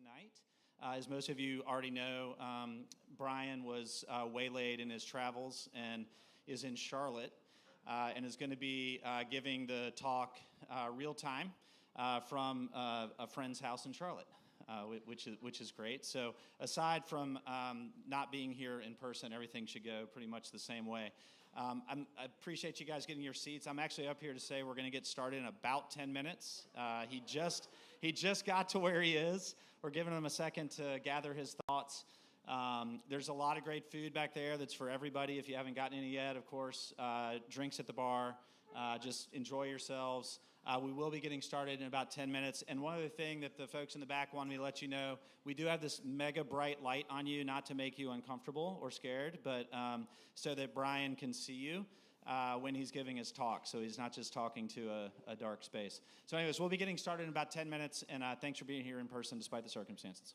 tonight. As most of you already know, Bryan was waylaid in his travels and is in Charlotte and is going to be giving the talk real time from a friend's house in Charlotte, which is great. So aside from not being here in person, everything should go pretty much the same way. I appreciate you guys getting your seats. I'm actually up here to say we're going to get started in about 10 minutes. He just got to where he is. We're giving him a second to gather his thoughts. There's a lot of great food back there that's for everybody. If you haven't gotten any yet, of course, drinks at the bar. Just enjoy yourselves. We will be getting started in about 10 minutes. And one other thing that the folks in the back wanted me to let you know, we do have this mega bright light on you, not to make you uncomfortable or scared, but so that Bryan can see you when he's giving his talk. So he's not just talking to a dark space. So anyways, we'll be getting started in about 10 minutes. And thanks for being here in person despite the circumstances.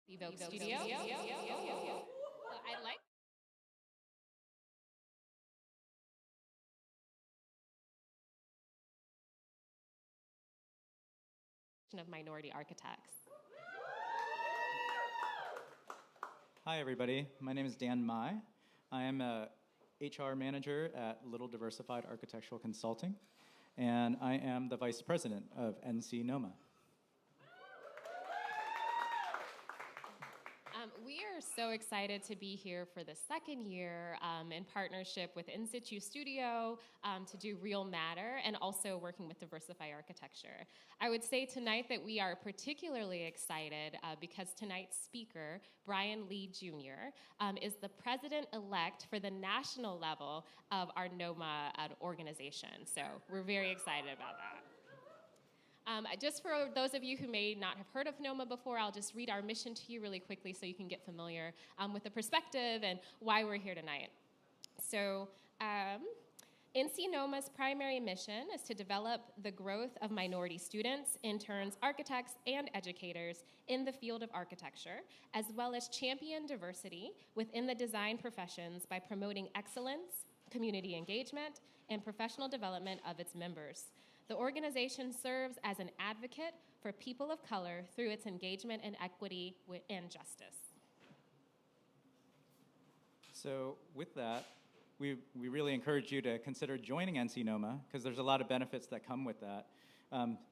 Evoke Studio. I like of minority architects. Hi, everybody. My name is Dan Mai. I am a HR manager at Little Diversified Architectural Consulting, and I am the vice president of NC NOMA. We are so excited to be here for the second year in partnership with In Situ Studio to do Real Matter and also working with Diversify Architecture. I would say tonight that we are particularly excited because tonight's speaker, Bryan Lee Jr., is the president-elect for the national level of our NOMA organization. So we're very excited about that. Just for those of you who may not have heard of NOMA before, I'll just read our mission to you really quickly so you can get familiar with the perspective and why we're here tonight. So NC NOMA's primary mission is to develop the growth of minority students, interns, architects, and educators in the field of architecture, as well as champion diversity within the design professions by promoting excellence, community engagement, and professional development of its members. The organization serves as an advocate for people of color through its engagement in equity and justice. So with that, we really encourage you to consider joining NC NOMA because there's a lot of benefits that come with that.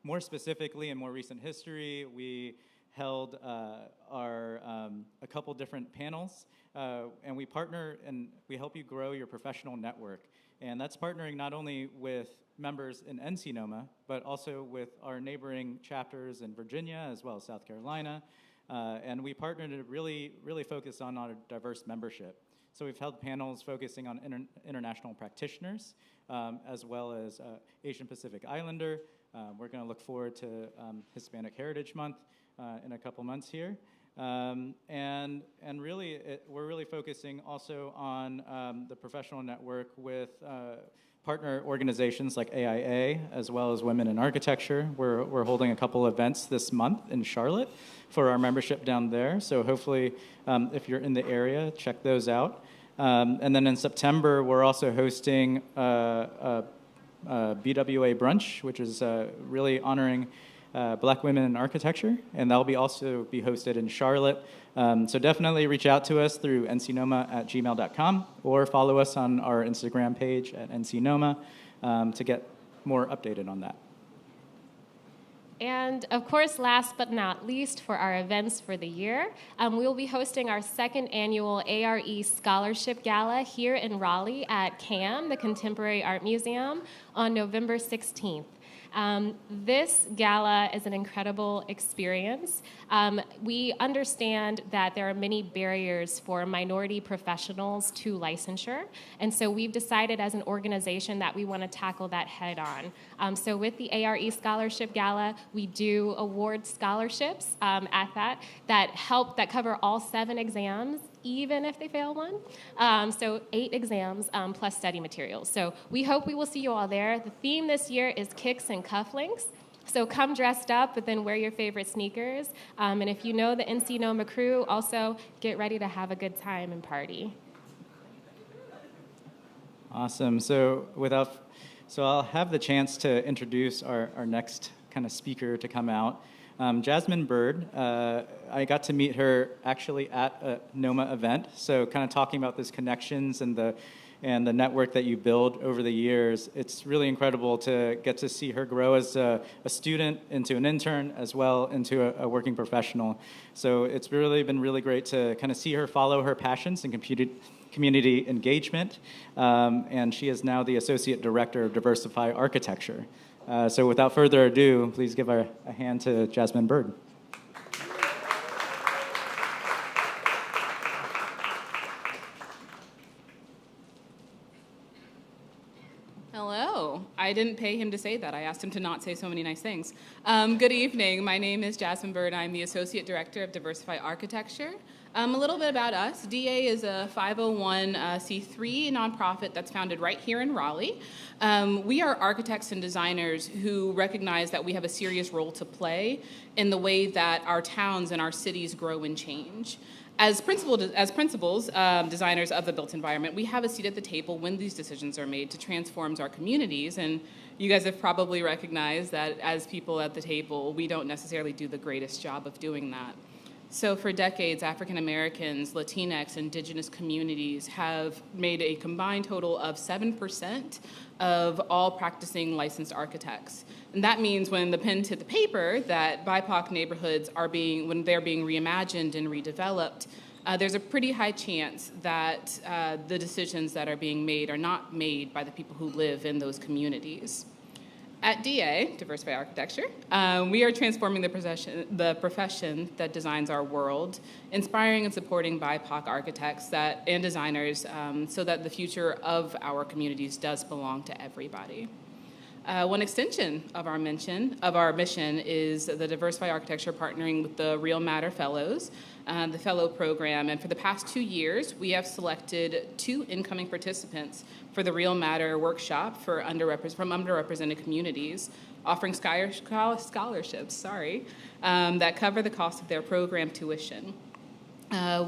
More specifically, in more recent history, we held a couple different panels, and we partner and we help you grow your professional network. And that's partnering not only with members in NC NOMA, but also with our neighboring chapters in Virginia as well as South Carolina. And we partner to really focus on our diverse membership. So we've held panels focusing on international practitioners, as well as Asian Pacific Islander. We're going to look forward to Hispanic Heritage Month in a couple months here. And really, we're really focusing also on the professional network with partner organizations like AIA, as well as Women in Architecture. We're holding a couple events this month in Charlotte for our membership down there. So hopefully, if you're in the area, check those out. And then in September, we're also hosting a BWA brunch, which is really honoring Black women in architecture, and that'll also be hosted in Charlotte. So definitely reach out to us through ncnoma@gmail.com or follow us on our Instagram page at ncnoma to get more updated on that. And of course, last but not least, for our events for the year, we will be hosting our second annual ARE Scholarship Gala here in Raleigh at CAM, the Contemporary Art Museum, on November 16th. This gala is an incredible experience. We understand that there are many barriers for minority professionals to licensure, and so we've decided as an organization that we want to tackle that head on. So with the ARE Scholarship Gala, we do award scholarships at that cover all 7 exams, even if they fail one. So 8 exams plus study materials. So we hope we will see you all there. The theme this year is kicks and cufflinks. So come dressed up, but then wear your favorite sneakers. And if you know the NC NOMA crew, also get ready to have a good time and party. Awesome. So I'll have the chance to introduce our next kind of speaker to come out. Jasmine Bird, I got to meet her actually at a NOMA event, so kind of talking about those connections and the network that you build over the years. It's really incredible to get to see her grow as a student into an intern as well into a working professional. So it's really been really great to kind of see her follow her passions in community engagement, and she is now the Associate Director of Diversify Architecture. So without further ado, please give a hand to Jasmine Bird. Hello. I didn't pay him to say that. I asked him to not say so many nice things. Good evening. My name is Jasmine Bird. I'm the Associate Director of Diversify Architecture. A little bit about us. DA is a 501c3 nonprofit that's founded right here in Raleigh. We are architects and designers who recognize that we have a serious role to play in the way that our towns and our cities grow and change. As principals, designers of the built environment, we have a seat at the table when these decisions are made to transform our communities. And you guys have probably recognized that as people at the table, we don't necessarily do the greatest job of doing that. So for decades, African Americans, Latinx, indigenous communities have made a combined total of 7% of all practicing licensed architects. And that means when the pens hit the paper that BIPOC neighborhoods when they're being reimagined and redeveloped, there's a pretty high chance that the decisions that are being made are not made by the people who live in those communities. At DA, Diversify Architecture, we are transforming the profession that designs our world, inspiring and supporting BIPOC architects and designers so that the future of our communities does belong to everybody. One extension of our mission is the Diversify Architecture partnering with the Real Matter Fellows, the Fellow Program. And for the past 2 years, we have selected 2 incoming participants for the Real Matter workshop from underrepresented communities, offering scholarships that cover the cost of their program tuition.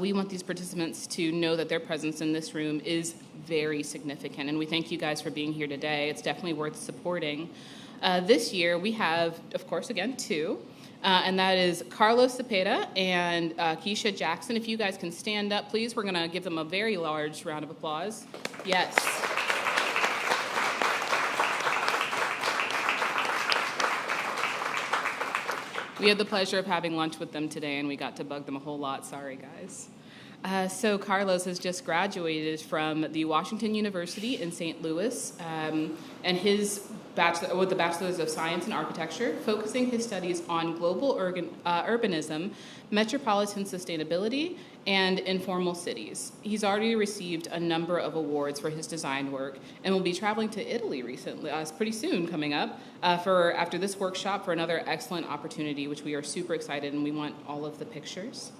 We want these participants to know that their presence in this room is very significant, and we thank you guys for being here today. It's definitely worth supporting. This year, we have, of course, again, 2, and that is Carlos Cepeda and Keisha Jackson. If you guys can stand up, please. We're going to give them a very large round of applause. Yes. We had the pleasure of having lunch with them today, and we got to bug them a whole lot. Sorry, guys. So Carlos has just graduated from the Washington University in St. Louis, and his with the Bachelor's of Science in Architecture, focusing his studies on global urbanism, metropolitan sustainability, and informal cities. He's already received a number of awards for his design work and will be traveling to Italy pretty soon coming up after this workshop for another excellent opportunity, which we are super excited, and we want all of the pictures.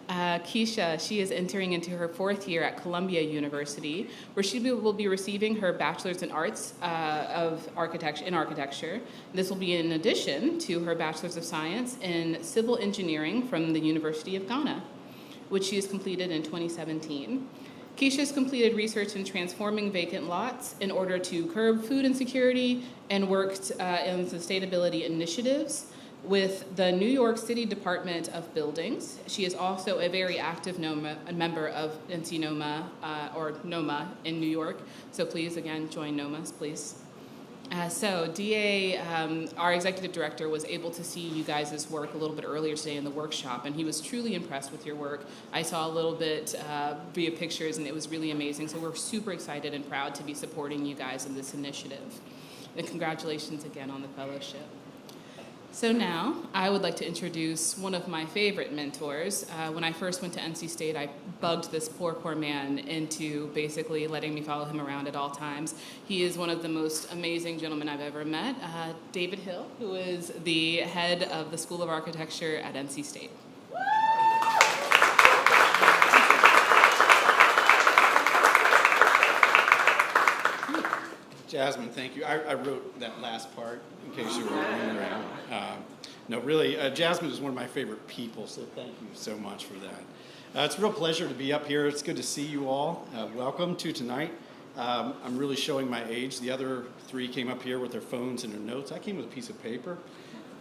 Keisha, she is entering into her 4th year at Columbia University, where she will be receiving her Bachelor's in Arts in Architecture. This will be in addition to her Bachelor's of Science in Civil Engineering from the University of Ghana, which she has completed in 2017. Keisha has completed research in transforming vacant lots in order to curb food insecurity and worked in sustainability initiatives with the New York City Department of Buildings. She is also a very active member of NC NOMA, or NOMA in New York. So please, again, join NOMAs, please. So DA, our executive director, was able to see you guys' work a little bit earlier today in the workshop, and he was truly impressed with your work. I saw a little bit via pictures, and it was really amazing. So we're super excited and proud to be supporting you guys in this initiative. And congratulations again on the fellowship. So now, I would like to introduce one of my favorite mentors. When I first went to NC State, I bugged this poor man into basically letting me follow him around at all times. He is one of the most amazing gentlemen I've ever met, David Hill, who is the head of the School of Architecture at NC State. Jasmine, thank you. I wrote that last part in case you were wondering. No, really, Jasmine is one of my favorite people, so thank you so much for that. It's a real pleasure to be up here. It's good to see you all. Welcome to tonight. I'm really showing my age. The other 3 came up here with their phones and their notes. I came with a piece of paper,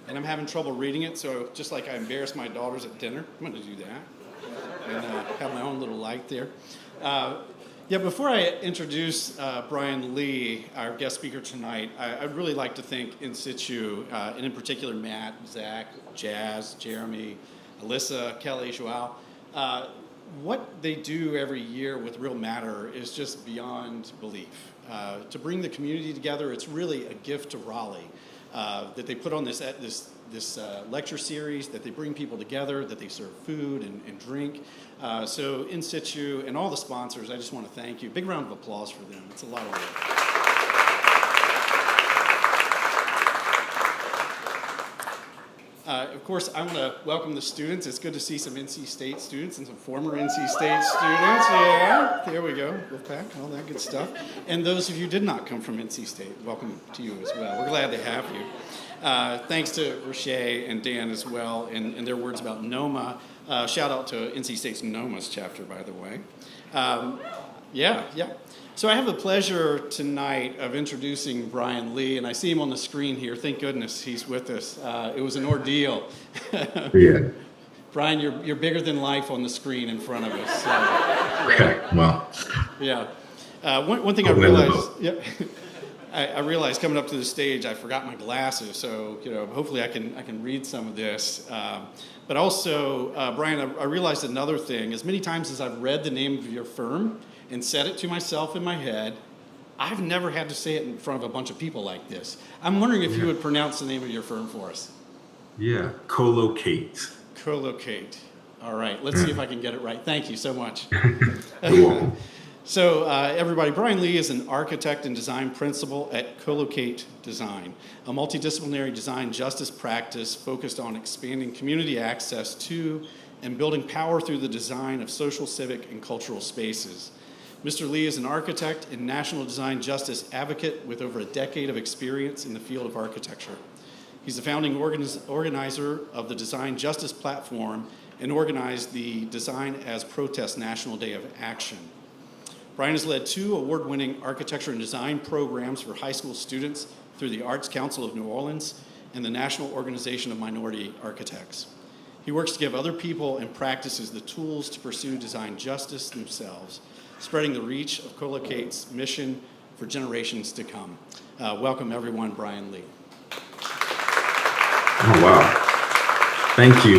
and I'm having trouble reading it, so just like I embarrassed my daughters at dinner, I'm going to do that. And have my own little light there. Yeah, before I introduce Bryan Lee, our guest speaker tonight, I'd really like to thank In Situ, and in particular Matt, Zach, Jazz, Jeremy, Alyssa, Kelly, Joao. What they do every year with Real Matter is just beyond belief. To bring the community together, it's really a gift to Raleigh that they put on this lecture series, that they bring people together, that they serve food and drink. So In Situ and all the sponsors, I just want to thank you. Big round of applause for them. It's a lot of work. Of course, I want to welcome the students. It's good to see some NC State students and some former NC State students. Yeah, there we go. Wolfpack, all that good stuff. And those of you who did not come from NC State, welcome to you as well. We're glad to have you. Thanks to Roche and Dan as well, and their words about NOMA. Shout out to NC State's NOMA's chapter, by the way. Yeah. So I have the pleasure tonight of introducing Bryan Lee, and I see him on the screen here. Thank goodness he's with us. It was an ordeal. Yeah. Bryan, you're bigger than life on the screen in front of us. So, Okay. Well. yeah. One thing I realized. Yeah. I realized coming up to the stage, I forgot my glasses, so hopefully I can read some of this. But also, Bryan, I realized another thing. As many times as I've read the name of your firm and said it to myself in my head, I've never had to say it in front of a bunch of people like this. I'm wondering if you would pronounce the name of your firm for us. Yeah. Colloqate. Colloqate. All right. Let's see if I can get it right. Thank you so much. You're welcome. So, everybody, Bryan Lee is an architect and design principal at Colloqate Design, a multidisciplinary design justice practice focused on expanding community access to and building power through the design of social, civic, and cultural spaces. Mr. Lee is an architect and national design justice advocate with over a decade of experience in the field of architecture. He's the founding organizer of the Design Justice Platform and organized the Design as Protest National Day of Action. Bryan has led 2 award-winning architecture and design programs for high school students through the Arts Council of New Orleans and the National Organization of Minority Architects. He works to give other people and practices the tools to pursue design justice themselves, spreading the reach of Colloqate's mission for generations to come. Welcome, everyone, Bryan Lee. Oh, wow. Thank you.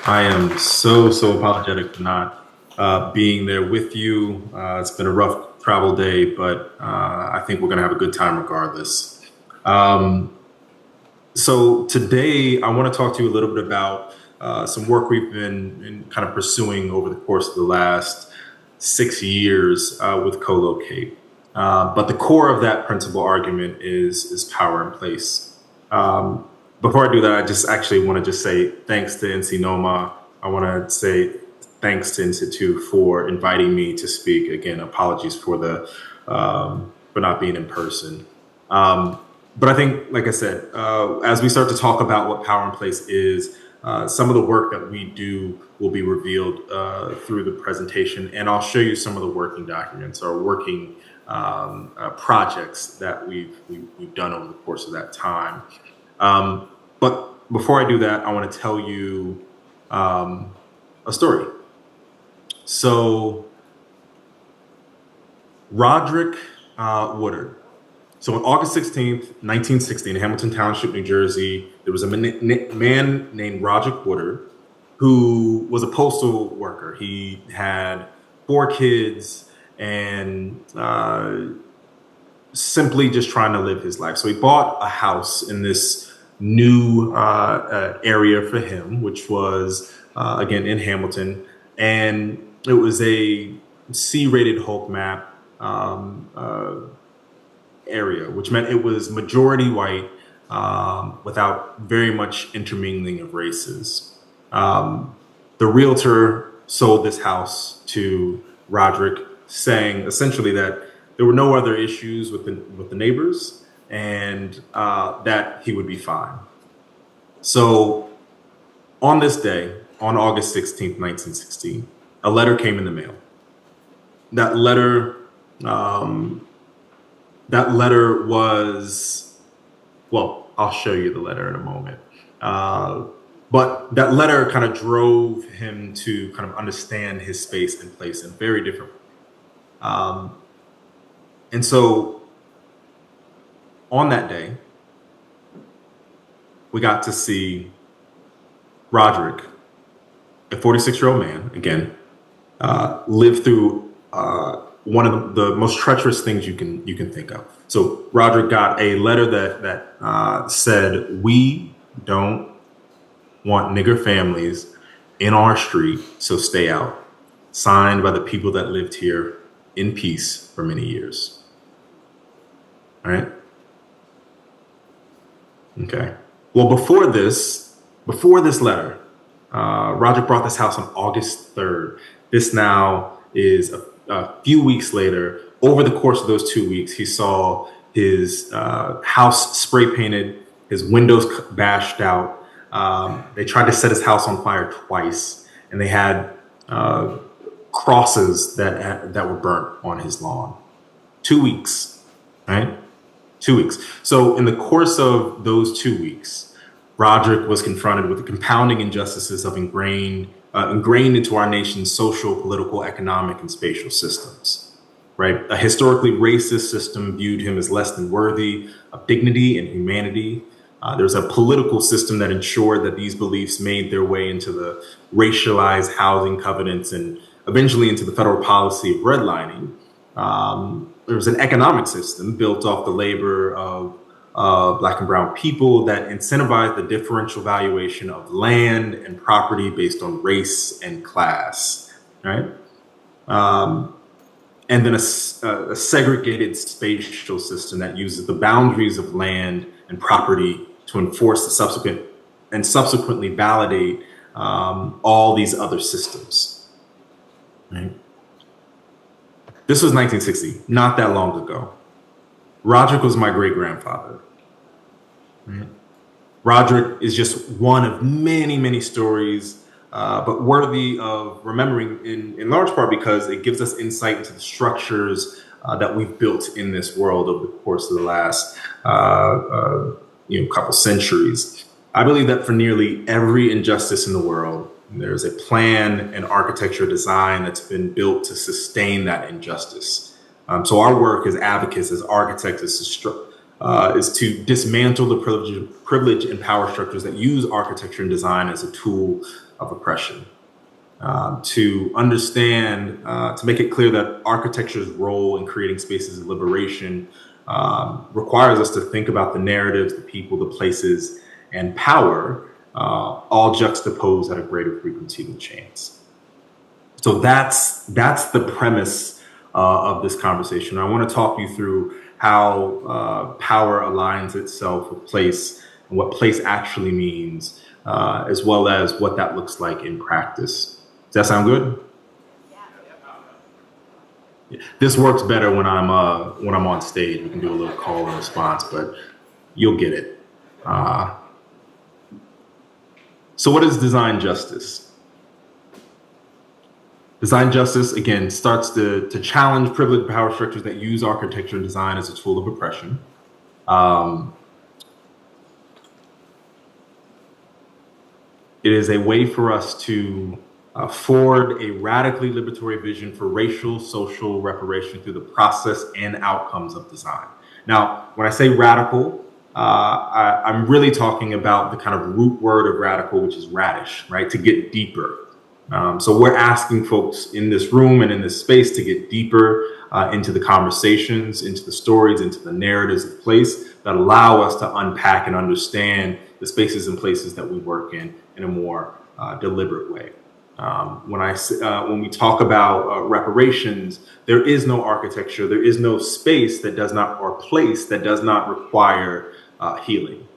I am so apologetic for not being there with you. It's been a rough travel day, but I think we're going to have a good time regardless. So today, I want to talk to you a little bit about some work we've been kind of pursuing over the course of the last 6 years with Colloqate. But the core of that principal argument is power in place. Before I do that, I just actually want to just say thanks to NC NOMA. I want to say thanks to Institute for inviting me to speak. Again, apologies for not being in person. But I think, like I said, as we start to talk about what power in place is, some of the work that we do will be revealed through the presentation, and I'll show you some of the working documents or working projects that we've done over the course of that time. But before I do that, I want to tell you a story. So Roderick Woodard. So on August 16th, 1960, in Hamilton Township, New Jersey, there was a man named Roderick Woodard who was a postal worker. He had 4 kids and simply just trying to live his life. So he bought a house in this new area for him, which was, again, in Hamilton. And it was a C-rated Hulk map area, which meant it was majority white without very much intermingling of races. The realtor sold this house to Roderick, saying essentially that there were no other issues with the neighbors and that he would be fine. So on this day, on August 16th, 1960, a letter came in the mail. That letter was, well, I'll show you the letter in a moment. But that letter kind of drove him to kind of understand his space and place in very different ways. And so on that day, we got to see Roderick, a 46-year-old man, again, live through one of the most treacherous things you can think of. So Roderick got a letter that said, "We don't want nigger families in our street, so stay out." Signed by the people that lived here in peace for many years. All right? Okay. Well, before this, Before this letter, Roger brought this house on August 3rd. This now is a few weeks later. Over the course of those 2 weeks, he saw his house spray painted, his windows bashed out. They tried to set his house on fire twice, and they had crosses that were burnt on his lawn. 2 weeks, right? 2 weeks. So in the course of those 2 weeks, Roderick was confronted with the compounding injustices of ingrained into our nation's social, political, economic, and spatial systems, right? A historically racist system viewed him as less than worthy of dignity and humanity. There's a political system that ensured that these beliefs made their way into the racialized housing covenants and eventually into the federal policy of redlining. There was an economic system built off the labor of Black and brown people that incentivized the differential valuation of land and property based on race and class, right? And then a segregated spatial system that uses the boundaries of land and property to enforce the subsequently validate all these other systems, right? This was 1960, not that long ago. Roderick was my great-grandfather. Right? Roderick is just one of many, many stories, but worthy of remembering in large part because it gives us insight into the structures that we've built in this world over the course of the last couple centuries. I believe that for nearly every injustice in the world, there's a plan and architecture design that's been built to sustain that injustice. So our work as advocates, as architects, is to dismantle the privilege and power structures that use architecture and design as a tool of oppression. To understand, to make it clear that architecture's role in creating spaces of liberation requires us to think about the narratives, the people, the places, and power, all juxtaposed at a greater frequency than chance. So that's the premise of this conversation. I want to talk you through how power aligns itself with place and what place actually means, as well as what that looks like in practice. Does that sound good? Yeah. This works better when I'm on stage. We can do a little call and response, but you'll get it. So what is design justice? Design justice, again, starts to challenge privileged power structures that use architecture and design as a tool of oppression. It is a way for us to forward a radically liberatory vision for racial, social reparation through the process and outcomes of design. Now, when I say radical, I'm really talking about the kind of root word of radical, which is radish, right? To get deeper. So we're asking folks in this room and in this space to get deeper into the conversations, into the stories, into the narratives of place that allow us to unpack and understand the spaces and places that we work in a more deliberate way. When we talk about reparations, there is no architecture, there is no space that does not, or place that does not require healing.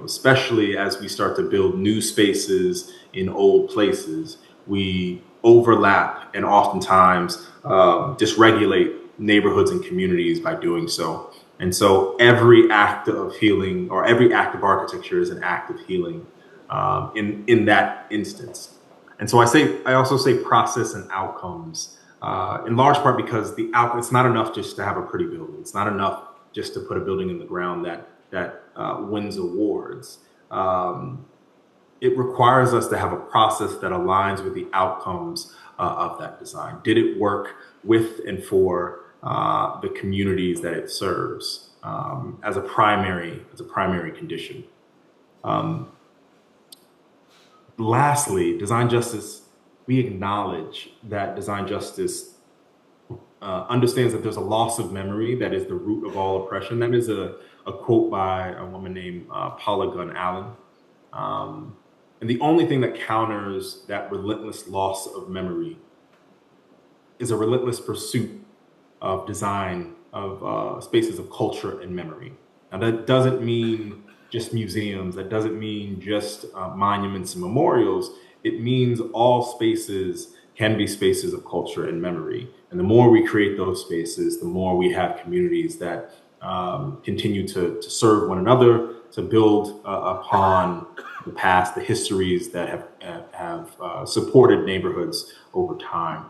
Especially as we start to build new spaces in old places, we overlap and oftentimes dysregulate neighborhoods and communities by doing so. And so every act of healing or every act of architecture is an act of healing in that instance. And so I also say process and outcomes in large part because it's not enough just to have a pretty building. It's not enough just to put a building in the ground that wins awards. It requires us to have a process that aligns with the outcomes of that design. Did it work with and for the communities that it serves as a primary condition? Lastly, design justice, we acknowledge that design justice understands that there's a loss of memory that is the root of all oppression. That is a quote by a woman named Paula Gunn Allen. And the only thing that counters that relentless loss of memory is a relentless pursuit of design of spaces of culture and memory. Now that doesn't mean just museums. That doesn't mean just monuments and memorials. It means all spaces can be spaces of culture and memory. And the more we create those spaces, the more we have communities that continue to serve one another, to build upon the past, the histories that have supported neighborhoods over time.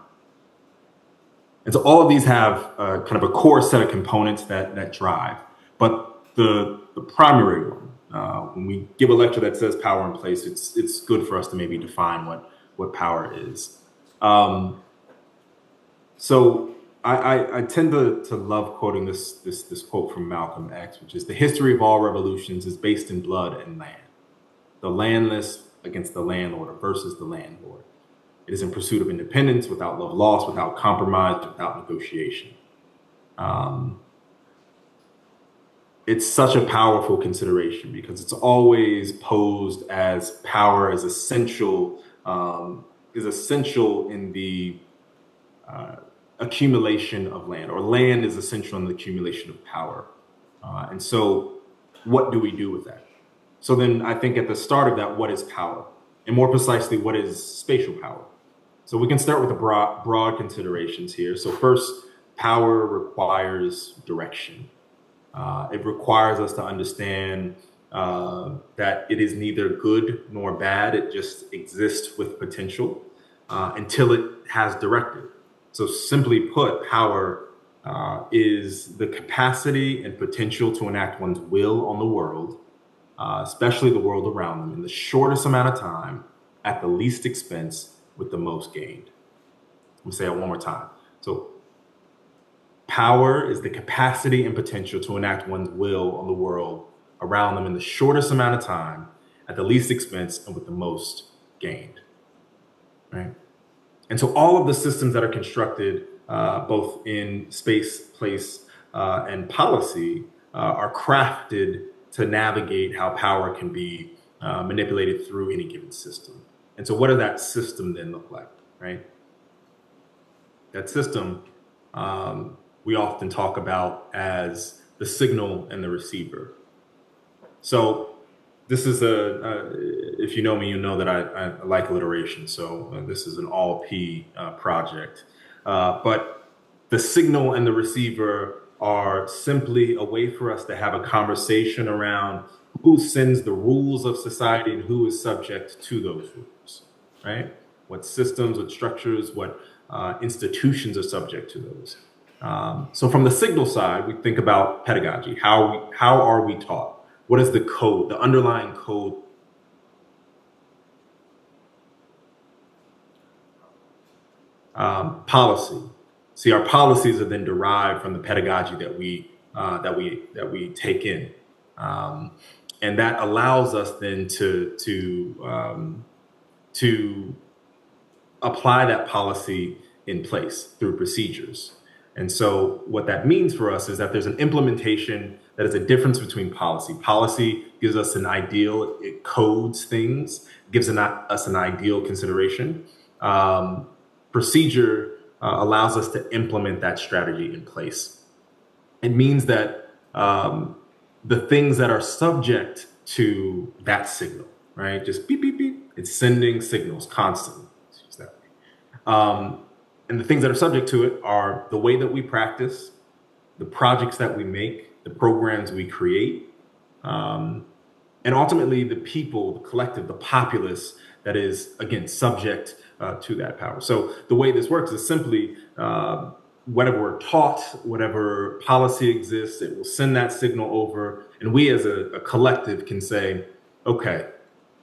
And so all of these have kind of a core set of components that drive. But the primary one, when we give a lecture that says power in place, it's good for us to maybe define what power is. So I tend to love quoting this quote from Malcolm X, which is, "The history of all revolutions is based in blood and land. The landless against the landlord versus the landlord. It is in pursuit of independence, without love lost, without compromise, without negotiation." It's such a powerful consideration because it's always posed as power as essential in the accumulation of land, or land is essential in the accumulation of power. And so what do we do with that? So then I think at the start of that, what is power? And more precisely, what is spatial power? So we can start with the broad considerations here. So first, power requires direction. It requires us to understand that it is neither good nor bad. It just exists with potential until it has directive. So simply put, power is the capacity and potential to enact one's will on the world, especially the world around them, in the shortest amount of time, at the least expense, with the most gained. Let me say it one more time. So power is the capacity and potential to enact one's will on the world around them in the shortest amount of time, at the least expense, and with the most gained, right? And so all of the systems that are constructed, both in space, place, and policy, are crafted to navigate how power can be manipulated through any given system. And so what does that system then look like, right? That system, we often talk about as the signal and the receiver. So this is if you know me, you know that I like alliteration. So this is an all P project. But the signal and the receiver are simply a way for us to have a conversation around who sends the rules of society and who is subject to those rules, right? What systems, what structures, what institutions are subject to those. So from the signal side, we think about pedagogy. How are we taught? What is the code, the underlying code? Policy. See, our policies are then derived from the pedagogy that we take in, and that allows us then to apply that policy in place through procedures. And so what that means for us is that there's an implementation that is a difference between policy. Policy gives us an ideal, it codes things, gives us an ideal consideration. Procedure allows us to implement that strategy in place. It means that the things that are subject to that signal, right? Just beep, beep, beep. It's sending signals constantly. Let's use that way. And the things that are subject to it are the way that we practice, the projects that we make, the programs we create, and ultimately the people, the collective, the populace that is, again, subject to that power. So the way this works is simply whatever we're taught, whatever policy exists, it will send that signal over. And we as a collective can say, okay,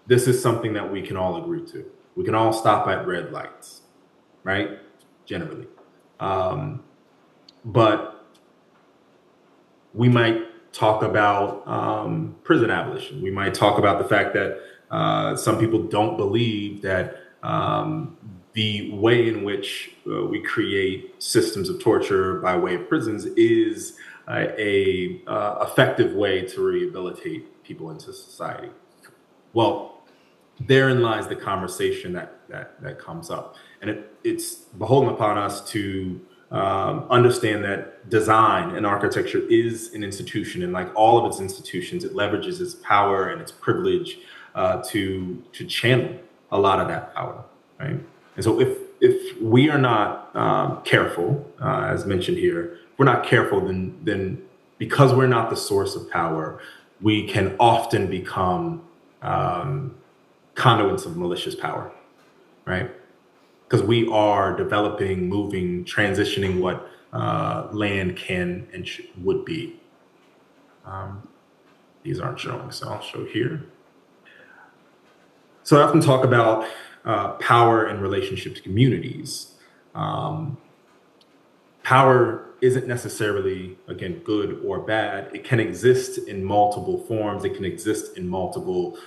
this is something that we can all agree to. We can all stop at red lights, right? Generally. But we might talk about prison abolition. We might talk about the fact that some people don't believe that the way in which we create systems of torture by way of prisons is a effective way to rehabilitate people into society. Well, therein lies the conversation that comes up, and it's beholden upon us to understand that design and architecture is an institution, and like all of its institutions, it leverages its power and its privilege to channel a lot of that power, right? And so if we are not careful, as mentioned here, if we're not careful, then because we're not the source of power, we can often become conduits of malicious power, right? Because we are developing, moving, transitioning what land can and would be. These aren't showing, so I'll show here. So I often talk about power in relationship to communities. Power isn't necessarily, again, good or bad. It can exist in multiple forms. It can exist in multiple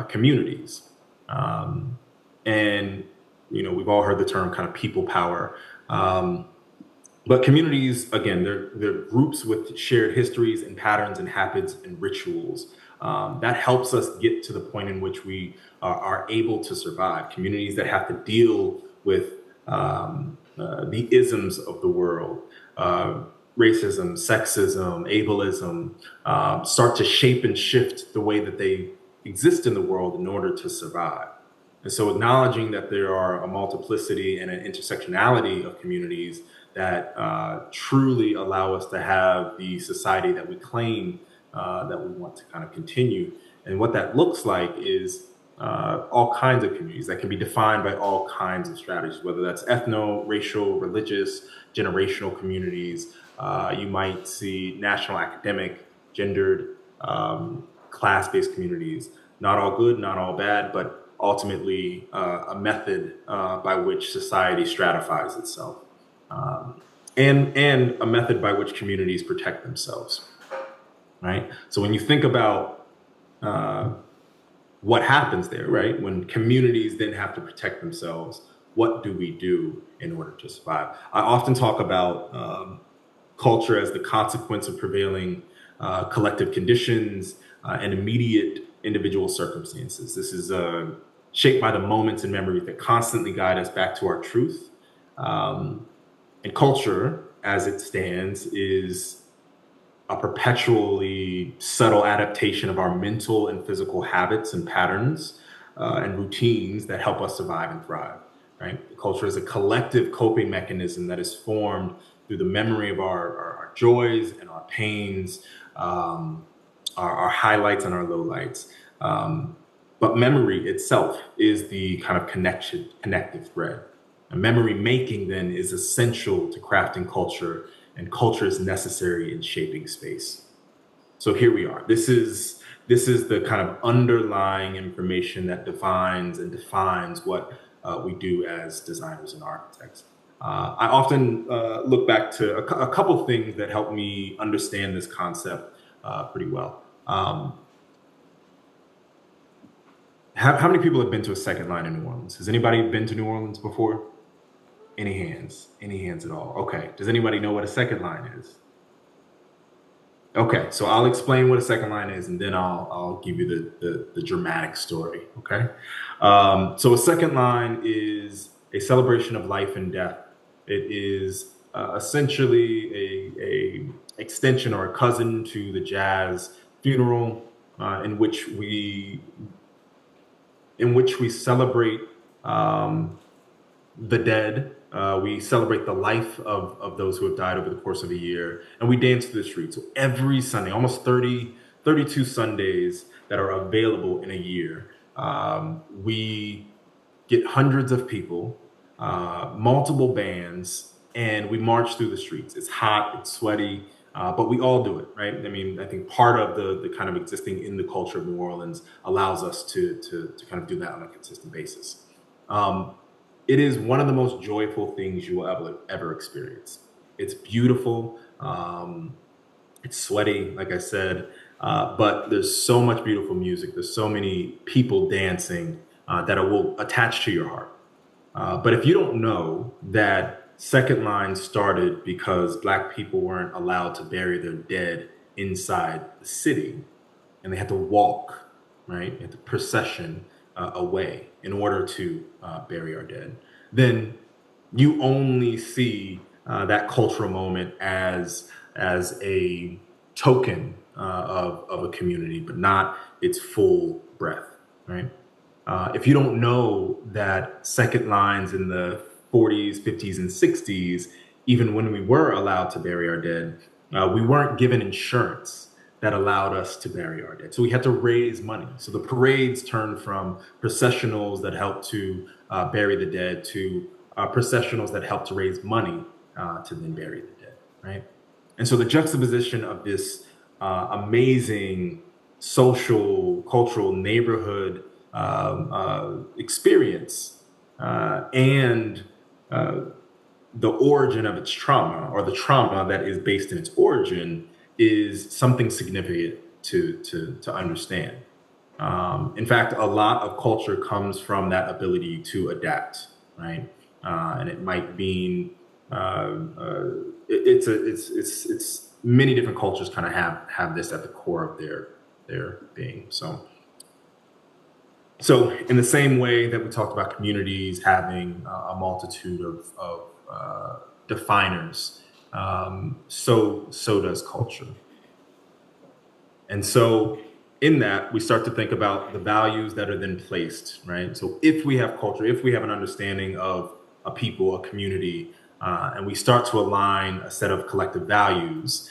communities. And, you know, we've all heard the term kind of people power. But communities, again, they're groups with shared histories and patterns and habits and rituals. That helps us get to the point in which we are able to survive. Communities that have to deal with the isms of the world, racism, sexism, ableism, start to shape and shift the way that they exist in the world in order to survive. And so acknowledging that there are a multiplicity and an intersectionality of communities that truly allow us to have the society that we claim that we want to kind of continue. And what that looks like is all kinds of communities that can be defined by all kinds of strategies, whether that's ethno, racial, religious, generational communities. You might see national academic, gendered, class-based communities. Not all good, not all bad, but ultimately a method by which society stratifies itself. And a method by which communities protect themselves, right? So when you think about what happens there, right? When communities then have to protect themselves, what do we do in order to survive? I often talk about culture as the consequence of prevailing collective conditions and immediate individual circumstances. This is shaped by the moments and memories that constantly guide us back to our truth. And culture, as it stands, is a perpetually subtle adaptation of our mental and physical habits and patterns and routines that help us survive and thrive, right? Culture is a collective coping mechanism that is formed through the memory of our joys and our pains, our highlights and our lowlights. But memory itself is the kind of connective thread. And memory making then is essential to crafting culture, and culture is necessary in shaping space. So here we are. This is the kind of underlying information that defines what we do as designers and architects. I often look back to a couple things that help me understand this concept pretty well. How many people have been to a second line in New Orleans? Has anybody been to New Orleans before? Any hands? Any hands at all? Okay. Does anybody know what a second line is? Okay, so I'll explain what a second line is, and then I'll give you the dramatic story. Okay. So a second line is a celebration of life and death. It is essentially a extension or a cousin to the jazz funeral, in which we celebrate the dead. We celebrate the life of those who have died over the course of a year, and we dance through the streets. So every Sunday, almost 32 Sundays that are available in a year, we get hundreds of people, multiple bands, and we march through the streets. It's hot, it's sweaty, but we all do it, right? I mean, I think part of the kind of existing in the culture of New Orleans allows us to kind of do that on a consistent basis. It is one of the most joyful things you will ever experience. It's beautiful. It's sweaty, like I said, but there's so much beautiful music. There's so many people dancing that it will attach to your heart. But if you don't know that second line started because Black people weren't allowed to bury their dead inside the city, and they had to walk, right? They had to procession away in order to bury our dead, then you only see that cultural moment as a token of a community, but not its full breadth, right? If you don't know that second lines in the 40s, 50s, and 60s, even when we were allowed to bury our dead, we weren't given insurance that allowed us to bury our dead. So we had to raise money. So the parades turned from processionals that helped to bury the dead to processionals that helped to raise money to then bury the dead, right? And so the juxtaposition of this amazing social, cultural neighborhood experience and the origin of its trauma, or the trauma that is based in its origin, is something significant to understand. In fact, a lot of culture comes from that ability to adapt, right? And it might mean it's many different cultures kind of have this at the core of their being. So in the same way that we talked about communities having a multitude of definers, so does culture. And so in that, we start to think about the values that are then placed, right? So if we have culture, if we have an understanding of a people, a community, and we start to align a set of collective values,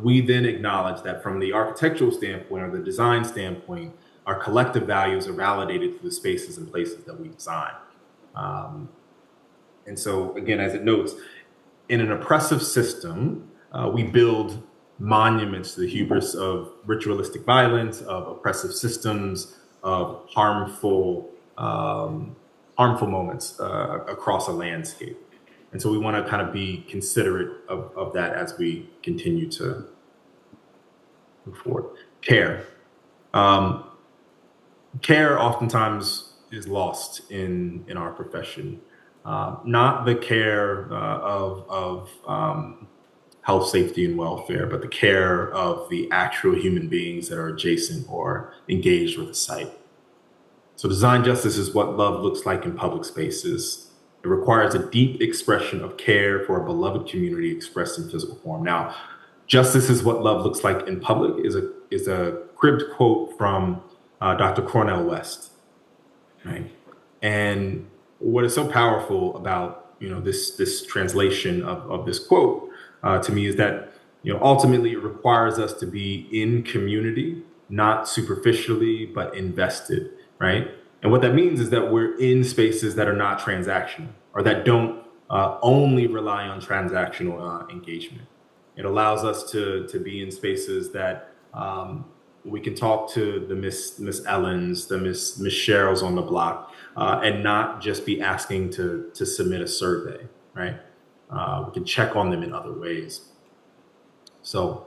we then acknowledge that from the architectural standpoint or the design standpoint, our collective values are validated through the spaces and places that we design. And so, again, as it notes, in an oppressive system, we build monuments to the hubris of ritualistic violence, of oppressive systems, of harmful moments across a landscape. And so we want to kind of be considerate of that as we continue to move forward. Care. Care oftentimes is lost in our profession. Not the care of health, safety, and welfare, but the care of the actual human beings that are adjacent or engaged with the site. So design justice is what love looks like in public spaces. It requires a deep expression of care for a beloved community expressed in physical form. Now, justice is what love looks like in public is a cribbed quote from Dr. Cornel West, right? And what is so powerful about this translation of this quote to me is that ultimately it requires us to be in community, not superficially, but invested, right? And what that means is that we're in spaces that are not transactional, or that don't only rely on transactional engagement. It allows us to be in spaces that we can talk to the Miss Ellens, the Miss Cheryls on the block, and not just be asking to submit a survey, right? We can check on them in other ways. So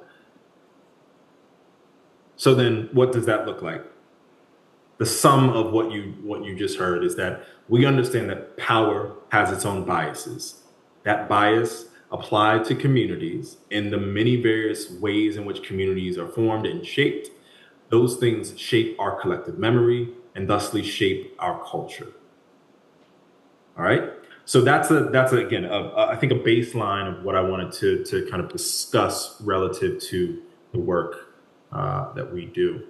then what does that look like? The sum of what you just heard is that we understand that power has its own biases. That bias applied to communities in the many various ways in which communities are formed and shaped, those things shape our collective memory and thusly shape our culture. All right? So that's again, I think a baseline of what I wanted to kind of discuss relative to the work that we do.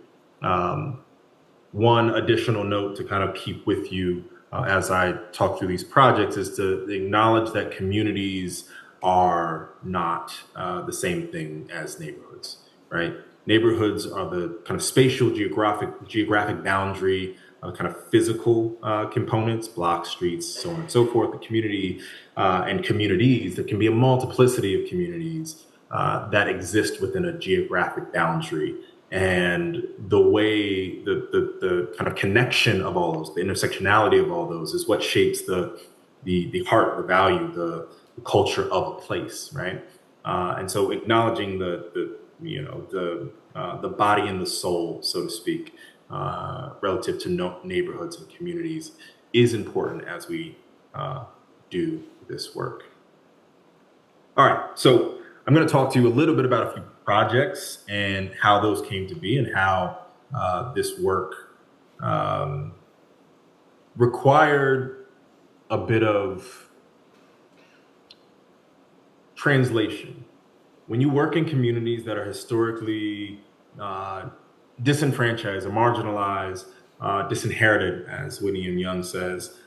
One additional note to kind of keep with you as I talk through these projects is to acknowledge that communities are not the same thing as neighborhoods, right? Neighborhoods are the kind of spatial, geographic boundary, kind of physical components, blocks, streets, so on and so forth. The community and communities, there can be a multiplicity of communities that exist within a geographic boundary. And the way, the kind of connection of all those, the intersectionality of all those is what shapes the heart, the value, the culture of a place, right? And so acknowledging the body and the soul, so to speak, relative to neighborhoods and communities is important as we do this work. All right, so I'm going to talk to you a little bit about a few projects and how those came to be and how this work required a bit of Translation. When you work in communities that are historically disenfranchised or marginalized, disinherited, as Whitney and Young says,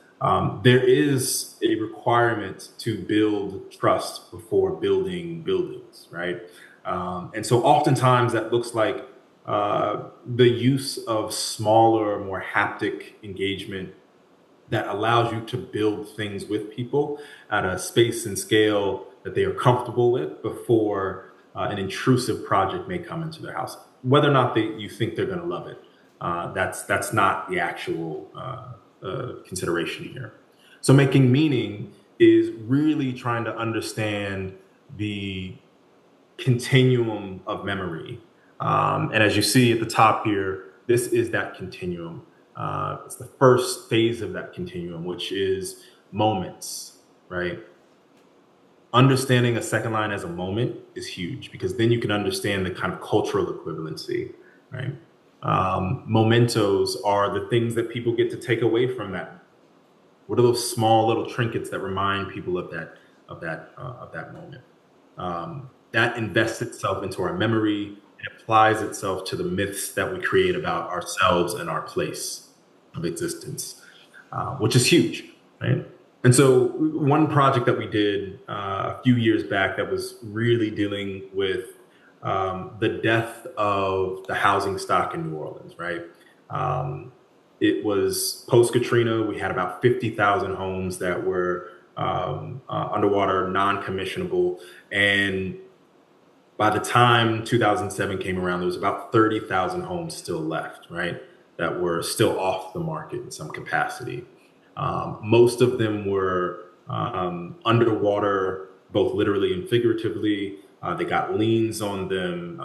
there is a requirement to build trust before building buildings, right? And so oftentimes that looks like the use of smaller, more haptic engagement that allows you to build things with people at a space and scale that they are comfortable with before an intrusive project may come into their house. Whether or not you think they're going to love it, that's not the actual consideration here. So making meaning is really trying to understand the continuum of memory. And as you see at the top here, this is that continuum. It's the first phase of that continuum, which is moments, right? Understanding a second line as a moment is huge, because then you can understand the kind of cultural equivalency, right? Mementos are the things that people get to take away from that. What are those small little trinkets that remind people of that moment? That invests itself into our memory. It applies itself to the myths that we create about ourselves and our place of existence, which is huge, right? And so one project that we did a few years back that was really dealing with the death of the housing stock in New Orleans, right? It was post-Katrina. We had about 50,000 homes that were underwater, non-commissionable. And by the time 2007 came around, there was about 30,000 homes still left, right? That were still off the market in some capacity. Most of them were underwater, both literally and figuratively. They got liens on them,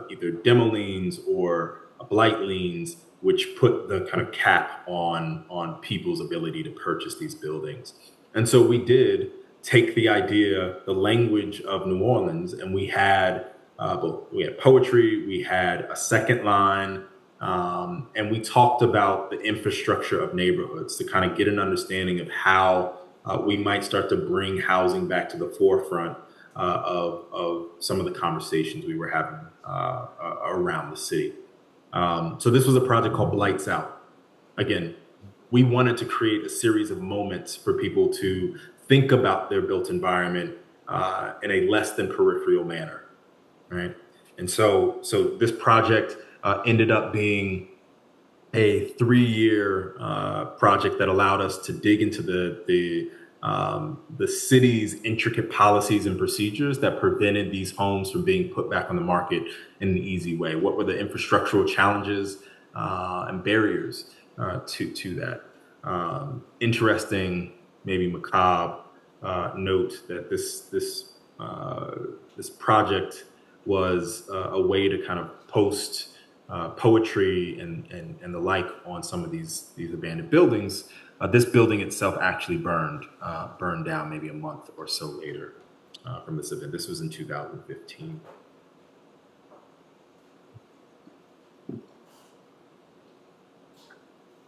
either demo liens or blight liens, which put the kind of cap on people's ability to purchase these buildings. And so we did take the idea, the language of New Orleans, and we had poetry, we had a second line, and we talked about the infrastructure of neighborhoods to kind of get an understanding of how we might start to bring housing back to the forefront of some of the conversations we were having around the city. So this was a project called Blights Out. Again, we wanted to create a series of moments for people to think about their built environment in a less than peripheral manner, right? And so this project ended up being a 3-year project that allowed us to dig into the city's intricate policies and procedures that prevented these homes from being put back on the market in an easy way. What were the infrastructural challenges and barriers to that? Interesting, maybe macabre note that this project was a way to kind of post poetry and the like on some of these abandoned buildings. This building itself actually burned down maybe a month or so later from this event. This was in 2015.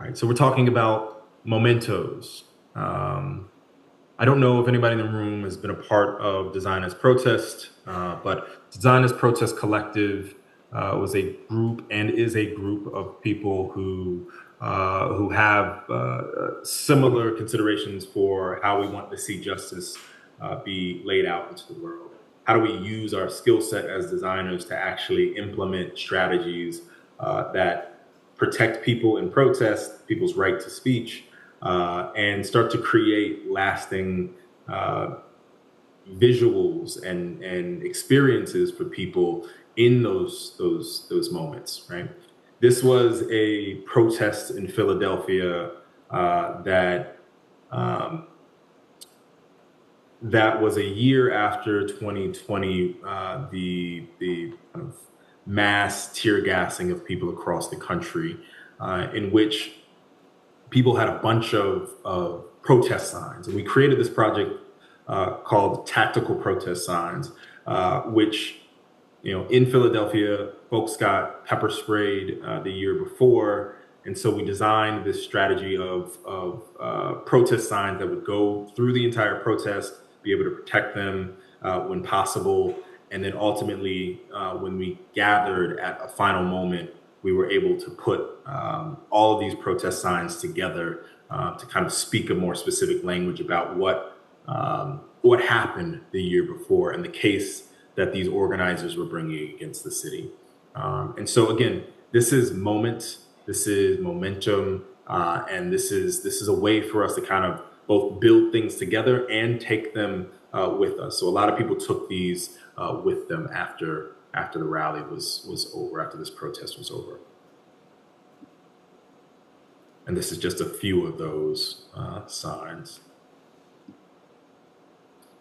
All right, so we're talking about mementos. I don't know if anybody in the room has been a part of Design as Protest, but Design as Protest Collective was a group and is a group of people who have similar considerations for how we want to see justice be laid out into the world. How do we use our skill set as designers to actually implement strategies that protect people in protest, people's right to speech, and start to create lasting visuals and experiences for people in those moments, right? This was a protest in Philadelphia that was a year after 2020, the kind of mass tear gassing of people across the country, in which people had a bunch of protest signs. And we created this project called Tactical Protest Signs, which, in Philadelphia, folks got pepper sprayed the year before. And so we designed this strategy of protest signs that would go through the entire protest, be able to protect them, when possible. And then ultimately, when we gathered at a final moment, we were able to put all of these protest signs together to kind of speak a more specific language about what happened the year before and the case that these organizers were bringing against the city. And so again, this is moment, this is momentum, and this is a way for us to kind of both build things together and take them with us. So a lot of people took these with them after the rally was over, after this protest was over. And this is just a few of those signs.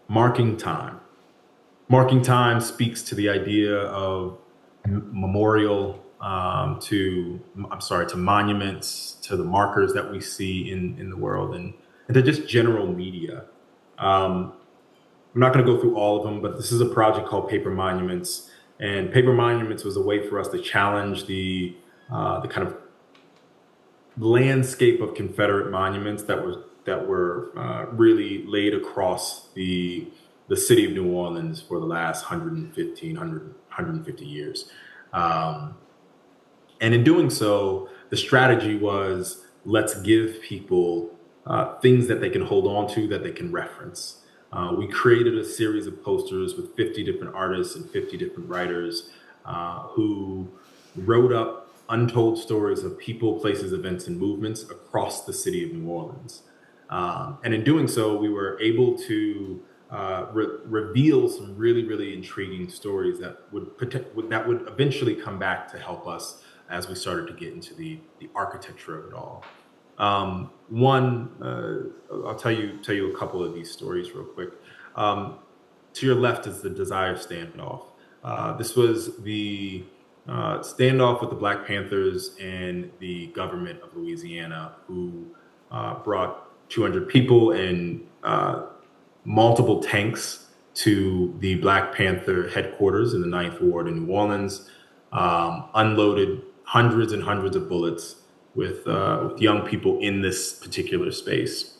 Marking time. Marking time speaks to the idea of memorial to monuments, to the markers that we see in the world, and to just general media. I'm not going to go through all of them, but this is a project called Paper Monuments, and Paper Monuments was a way for us to challenge the kind of landscape of Confederate monuments that were really laid across the city of New Orleans for the last 150 years. And in doing so, the strategy was, let's give people things that they can hold on to, that they can reference. We created a series of posters with 50 different artists and 50 different writers who wrote up untold stories of people, places, events, and movements across the city of New Orleans. And in doing so, we were able to reveal some really, really intriguing stories that would eventually come back to help us as we started to get into the architecture of it all. I'll tell you a couple of these stories real quick. To your left is the Desire standoff. This was the standoff with the Black Panthers and the government of Louisiana, who brought 200 people and multiple tanks to the Black Panther headquarters in the 9th Ward in New Orleans, unloaded hundreds and hundreds of bullets with young people in this particular space.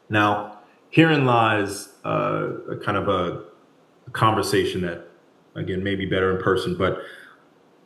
Now, herein lies a kind of a conversation that, again, may be better in person, but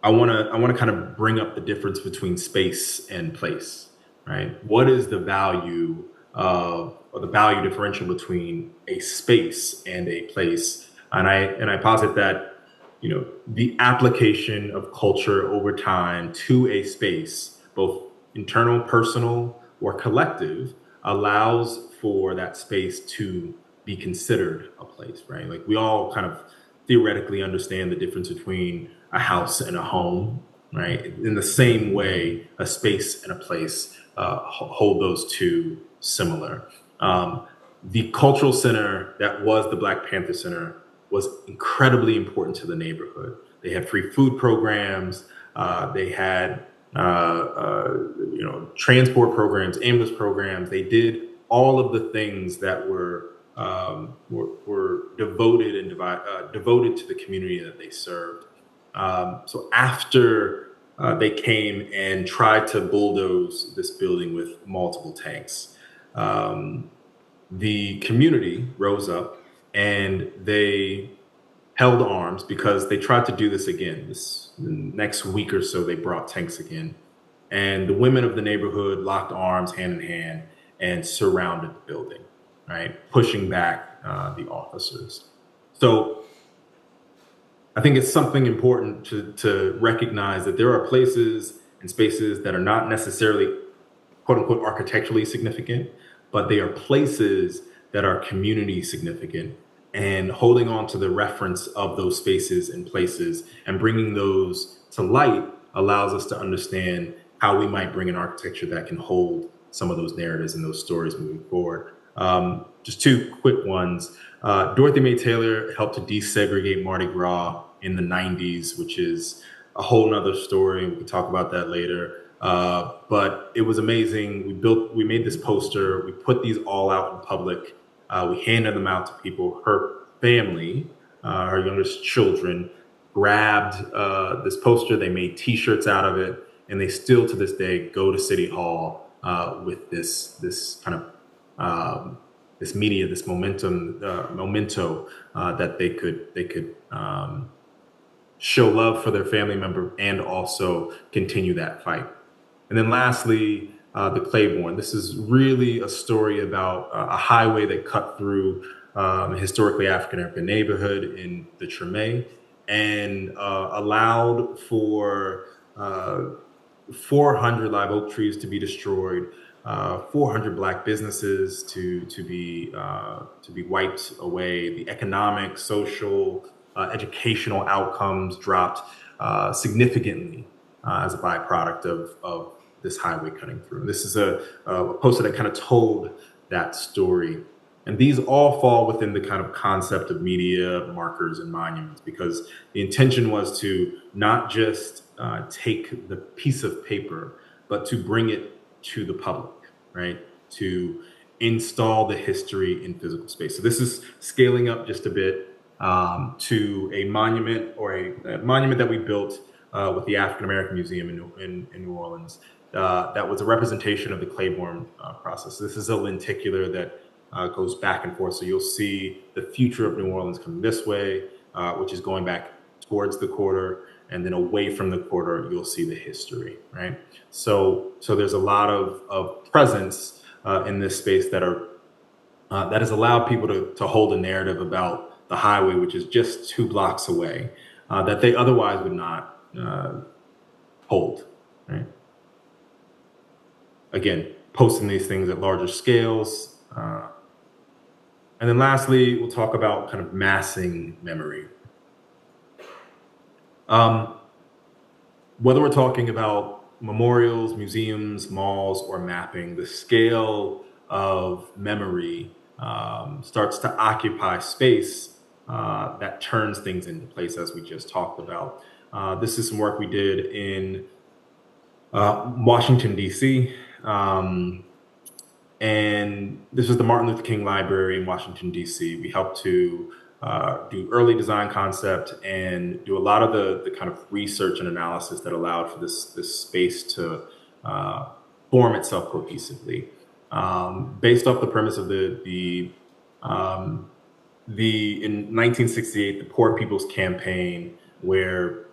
I want to kind of bring up the difference between space and place, right? What is the value or the value differential between a space and a place? And I posit that, you know, the application of culture over time to a space, both internal, personal, or collective, allows for that space to be considered a place, right? Like, we all kind of theoretically understand the difference between a house and a home, right? In the same way, a space and a place hold those two similar. The cultural center that was the Black Panther Center was incredibly important to the neighborhood. They had free food programs. They had transport programs, ambulance programs. They did all of the things that were devoted to the community that they served. So after they came and tried to bulldoze this building with multiple tanks, the community rose up and they held arms, because they tried to do this again. This next week or so, they brought tanks again. And the women of the neighborhood locked arms hand in hand and surrounded the building, right? Pushing back the officers. So I think it's something important to recognize that there are places and spaces that are not necessarily, quote unquote, architecturally significant, but they are places that are community significant. And holding on to the reference of those spaces and places and bringing those to light allows us to understand how we might bring an architecture that can hold some of those narratives and those stories moving forward. Just two quick ones. Dorothy Mae Taylor helped to desegregate Mardi Gras in the 90s, which is a whole nother story. We can talk about that later. But it was amazing. We made this poster. We put these all out in public. We handed them out to people. Her family, her youngest children, grabbed this poster. They made T-shirts out of it, and they still to this day go to City Hall with this kind of this media, this memento that they could show love for their family member and also continue that fight. And then lastly, the Claiborne. This is really a story about a highway that cut through a historically African-American neighborhood in the Treme and allowed for 400 live oak trees to be destroyed, 400 Black businesses to be wiped away. The economic, social, educational outcomes dropped significantly as a byproduct of this highway cutting through. This is a poster that kind of told that story. And these all fall within the kind of concept of media, markers, and monuments, because the intention was to not just take the piece of paper, but to bring it to the public, right? To install the history in physical space. So this is scaling up just a bit to a monument, or a monument that we built with the African American Museum in New Orleans. That was a representation of the Claiborne process. This is a lenticular that goes back and forth. So you'll see the future of New Orleans coming this way, which is going back towards the quarter, and then away from the quarter, you'll see the history, right? So there's a lot of presence in this space that has allowed people to hold a narrative about the highway, which is just 2 blocks away, that they otherwise would not hold, right? Again, posting these things at larger scales. And then lastly, we'll talk about kind of massing memory. Whether we're talking about memorials, museums, malls, or mapping, the scale of memory starts to occupy space that turns things into place, as we just talked about. This is some work we did in Washington, D.C., and this is the Martin Luther King Library in Washington, D.C. We helped to do early design concept and do a lot of the kind of research and analysis that allowed for this space to form itself cohesively. Based off the premise of in 1968, the Poor People's Campaign, where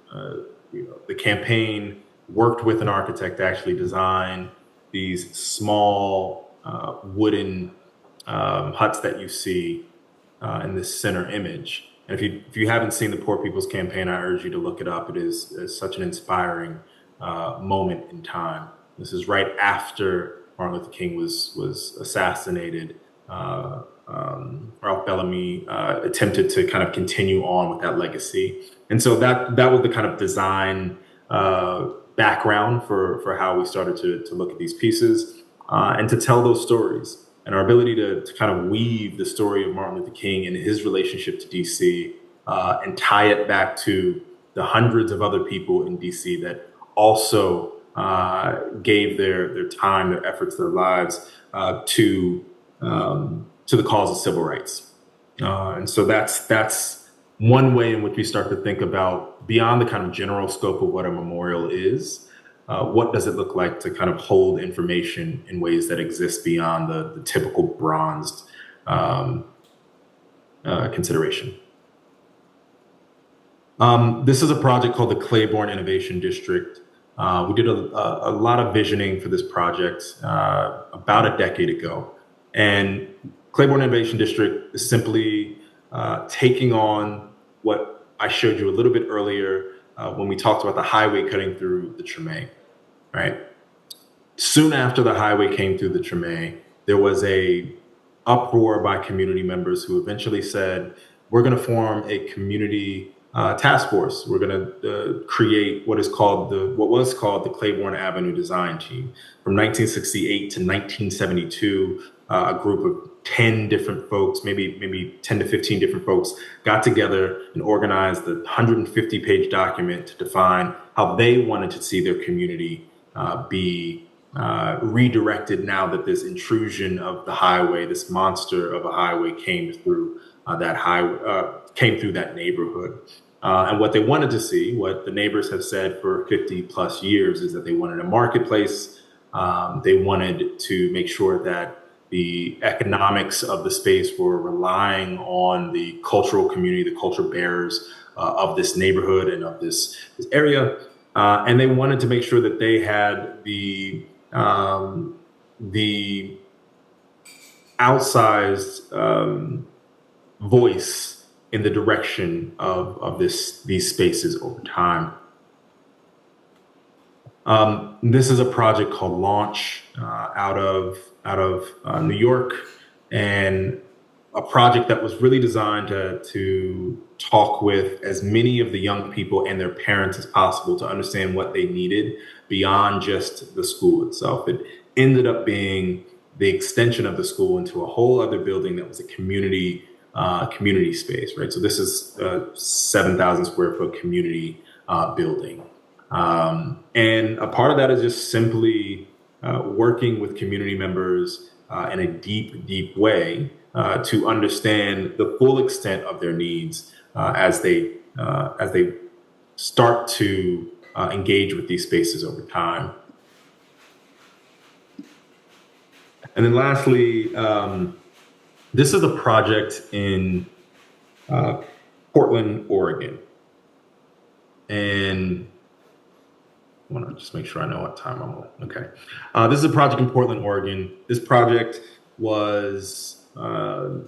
the campaign worked with an architect to actually design these small wooden huts that you see in this center image. And if you haven't seen the Poor People's Campaign, I urge you to look it up. It is such an inspiring moment in time. This is right after Martin Luther King was assassinated. Ralph Bellamy attempted to kind of continue on with that legacy. And so that was the kind of design background for how we started to look at these pieces and to tell those stories. And our ability to kind of weave the story of Martin Luther King and his relationship to DC and tie it back to the hundreds of other people in DC that also gave their time, their efforts, their lives to the cause of civil rights. And so that's one way in which we start to think about, beyond the kind of general scope of what a memorial is, what does it look like to kind of hold information in ways that exist beyond the typical bronzed consideration. This is a project called the Claiborne Innovation District. We did a lot of visioning for this project about a decade ago. And Claiborne Innovation District is simply taking on what I showed you a little bit earlier when we talked about the highway cutting through the Treme, right? Soon after the highway came through the Treme, there was a uproar by community members who eventually said, we're gonna form a community task force. We're gonna create what was called the Claiborne Avenue Design Team. From 1968 to 1972, a group of 10 different folks, maybe 10 to 15 different folks, got together and organized the 150-page document to define how they wanted to see their community be redirected now that this intrusion of the highway, this monster of a highway, came through that neighborhood. And what they wanted to see, what the neighbors have said for 50 plus years, is that they wanted a marketplace. They wanted to make sure that the economics of the space were relying on the cultural community, the culture bearers of this neighborhood and of this area. And they wanted to make sure that they had the outsized voice in the direction of these spaces over time. This is a project called Launch out of New York, and a project that was really designed to talk with as many of the young people and their parents as possible to understand what they needed beyond just the school itself. It ended up being the extension of the school into a whole other building that was a community space, right? So this is a 7,000 square foot community building. And a part of that is just simply working with community members in a deep way to understand the full extent of their needs as they start to engage with these spaces over time. And then lastly, this is a project in Portland, Oregon. And I want to just make sure I know what time I'm on. Okay. This is a project in Portland, Oregon. This project was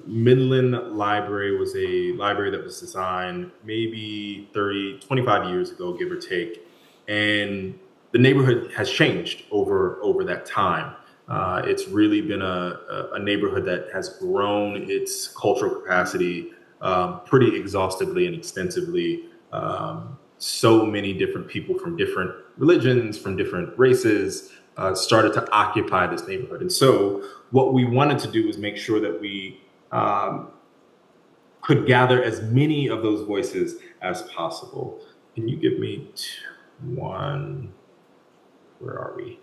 Midland Library was a library that was designed maybe 25 years ago, give or take. And the neighborhood has changed over that time. It's really been a neighborhood that has grown its cultural capacity pretty exhaustively and extensively. So many different people from different religions, from different races, started to occupy this neighborhood. And so what we wanted to do was make sure that we could gather as many of those voices as possible. Can you give me one? Where are we?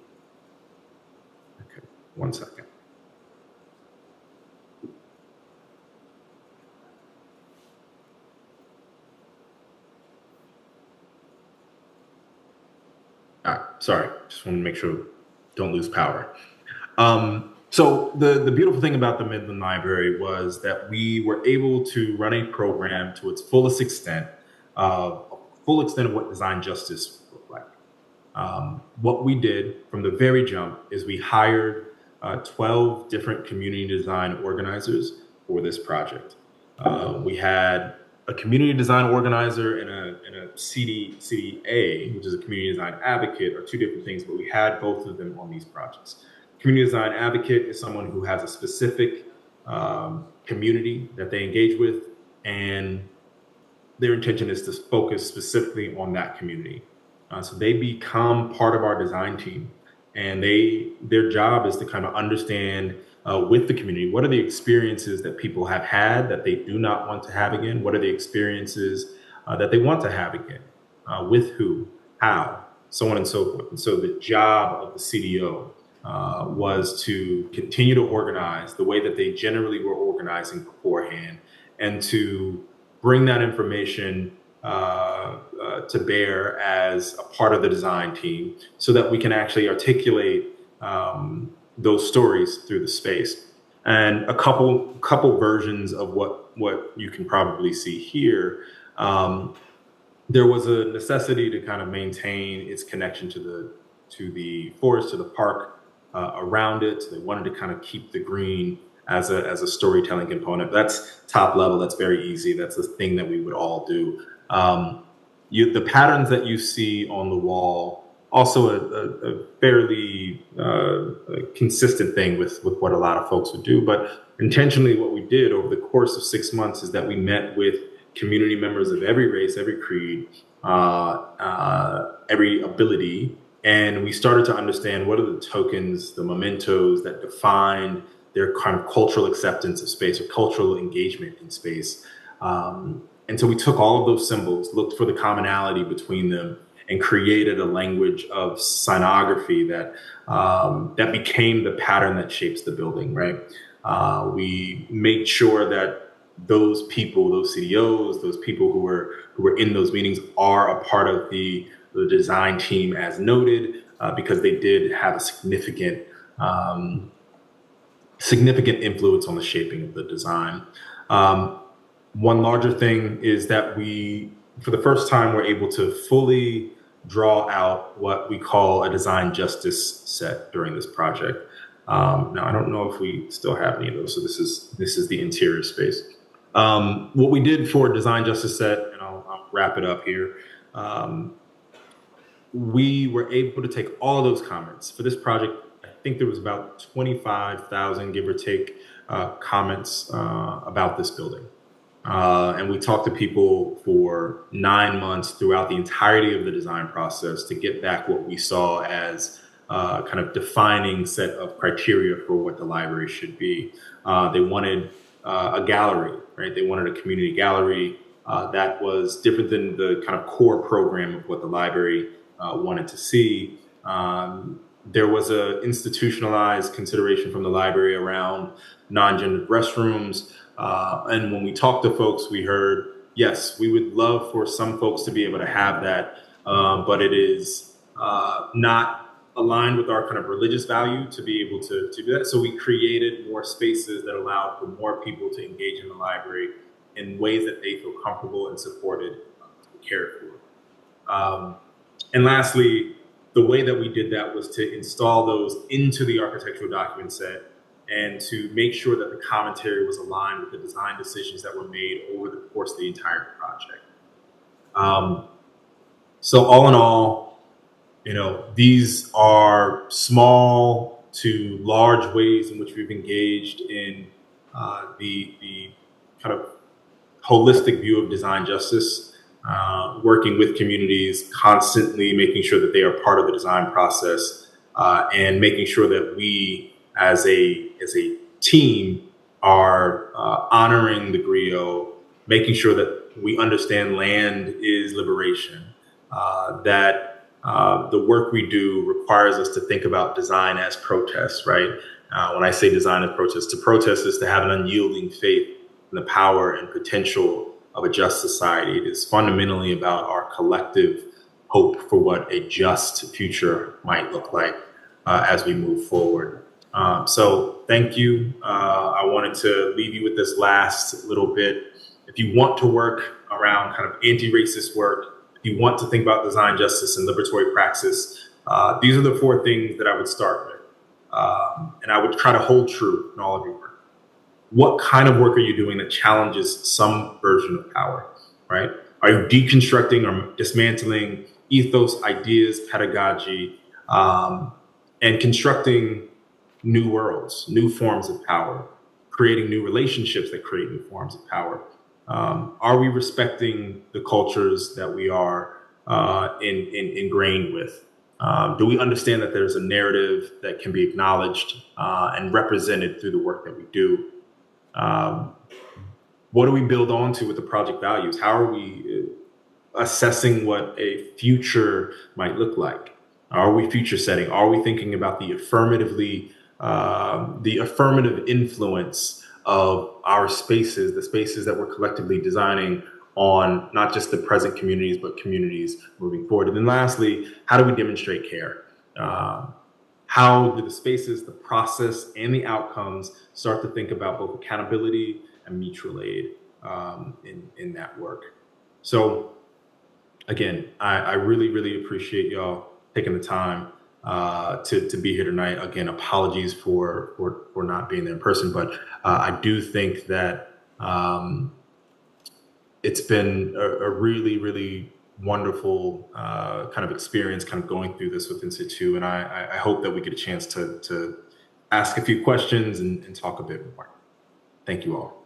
Okay, 1 second. Sorry, just want to make sure don't lose power. So the beautiful thing about the Midland Library was that we were able to run a program to its fullest extent, of what design justice looked like. What we did from the very jump is we hired 12 different community design organizers for this project. We had a community design organizer and a CDA, which is a community design advocate, are two different things, but we had both of them on these projects. Community design advocate is someone who has a specific community that they engage with, and their intention is to focus specifically on that community. So they become part of our design team, and their job is to kind of understand with the community, what are the experiences that people have had that they do not want to have again? What are the experiences that they want to have again? With who, how, so on and so forth. And so the job of the CDO was to continue to organize the way that they generally were organizing beforehand, and to bring that information to bear as a part of the design team so that we can actually articulate those stories through the space. And a couple versions of what you can probably see here. There was a necessity to kind of maintain its connection to the forest, to the park around it. They wanted to kind of keep the green as a storytelling component. That's top level. That's very easy. That's the thing that we would all do. The patterns that you see on the wall, also a fairly consistent thing with what a lot of folks would do. But intentionally, what we did over the course of 6 months is that we met with community members of every race, every creed, every ability, and we started to understand what are the tokens, the mementos that define their kind of cultural acceptance of space or cultural engagement in space. And so we took all of those symbols, looked for the commonality between them, and created a language of signography that became the pattern that shapes the building, right? We made sure that those people, those CEOs, those people who were in those meetings are a part of the design team as noted, because they did have a significant significant influence on the shaping of the design. One larger thing is that we, for the first time, were able to fully draw out what we call a design justice set during this project. Now, I don't know if we still have any of those, so this is the interior space. What we did for design justice set, and I'll wrap it up here, we were able to take all of those comments. For this project, I think there was about 25,000, give or take, comments about this building. And we talked to people for 9 months throughout the entirety of the design process to get back what we saw as kind of defining set of criteria for what the library should be. They wanted a gallery, right? They wanted a community gallery that was different than the kind of core program of what the library wanted to see. There was a institutionalized consideration from the library around non-gendered restrooms. And when we talked to folks, we heard, yes, we would love for some folks to be able to have that, but it is not aligned with our kind of religious value to be able to do that. So we created more spaces that allowed for more people to engage in the library in ways that they feel comfortable and supported and cared for. And lastly, the way that we did that was to install those into the architectural document set and to make sure that the commentary was aligned with the design decisions that were made over the course of the entire project. So all in all, these are small to large ways in which we've engaged in the kind of holistic view of design justice, working with communities, constantly making sure that they are part of the design process, and making sure that we as a team are honoring the griot, making sure that we understand land is liberation, that the work we do requires us to think about design as protest, right? When I say design as protest, to protest is to have an unyielding faith in the power and potential of a just society. It is fundamentally about our collective hope for what a just future might look like as we move forward. So thank you. I wanted to leave you with this last little bit. If you want to work around kind of anti-racist work, if you want to think about design justice and liberatory praxis, these are the 4 things that I would start with. And I would try to hold true in all of your work. What kind of work are you doing that challenges some version of power, right? Are you deconstructing or dismantling ethos, ideas, pedagogy, and constructing new worlds, new forms of power, creating new relationships that create new forms of power? Are we respecting the cultures that we are ingrained with? Do we understand that there's a narrative that can be acknowledged and represented through the work that we do? What do we build onto with the project values? How are we assessing what a future might look like? Are we future setting? Are we thinking about the affirmative influence of our spaces, the spaces that we're collectively designing on not just the present communities, but communities moving forward? And then lastly, how do we demonstrate care? How do the spaces, the process, and the outcomes start to think about both accountability and mutual aid in that work? So again, I really, really appreciate y'all taking the time to be here tonight. Again, apologies for not being there in person, but I do think that it's been a really, really wonderful kind of experience kind of going through this with In Situ. And I hope that we get a chance to ask a few questions and talk a bit more. Thank you all.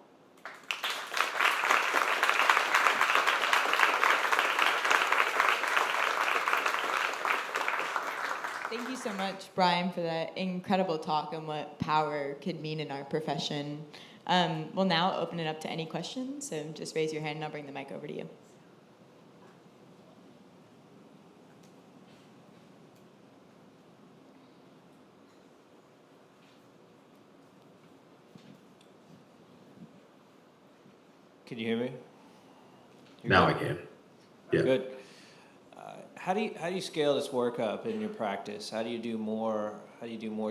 Thank you so much, Bryan, for that incredible talk on what power could mean in our profession. We'll now open it up to any questions, so just raise your hand and I'll bring the mic over to you. Can you hear me? Now I can. Yeah. Good. How do you scale this work up in your practice? How do you do more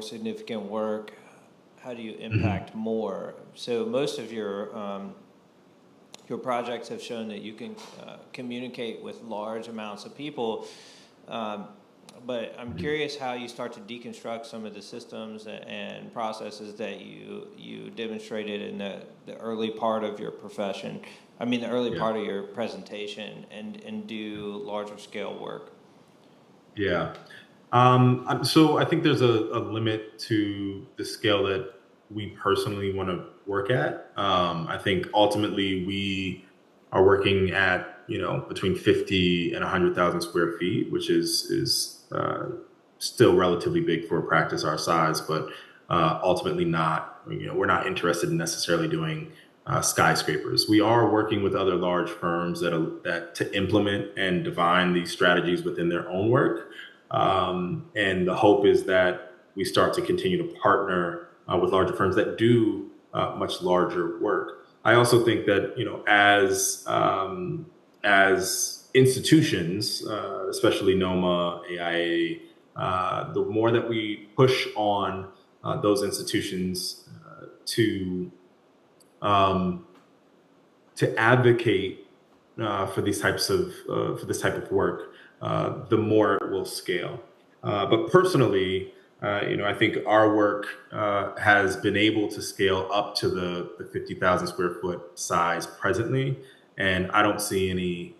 significant work? impact more? So most of your projects have shown that you can communicate with large amounts of people, but I'm curious how you start to deconstruct some of the systems and processes that you demonstrated in the early part of your profession. I mean, the early part of your presentation, and do larger scale work. Yeah. So I think there's a limit to the scale that we personally want to work at. I think ultimately we are working at, between 50 and 100,000 square feet, which is still relatively big for a practice our size, but ultimately not, we're not interested in necessarily doing skyscrapers. We are working with other large firms that to implement and define these strategies within their own work. And the hope is that we start to continue to partner with larger firms that do much larger work. I also think that, as institutions, especially NOMA, AIA, the more that we push on those institutions to advocate for these types of for this type of work, the more it will scale. But personally, I think our work has been able to scale up to the 50,000 square foot size presently, and I don't see any.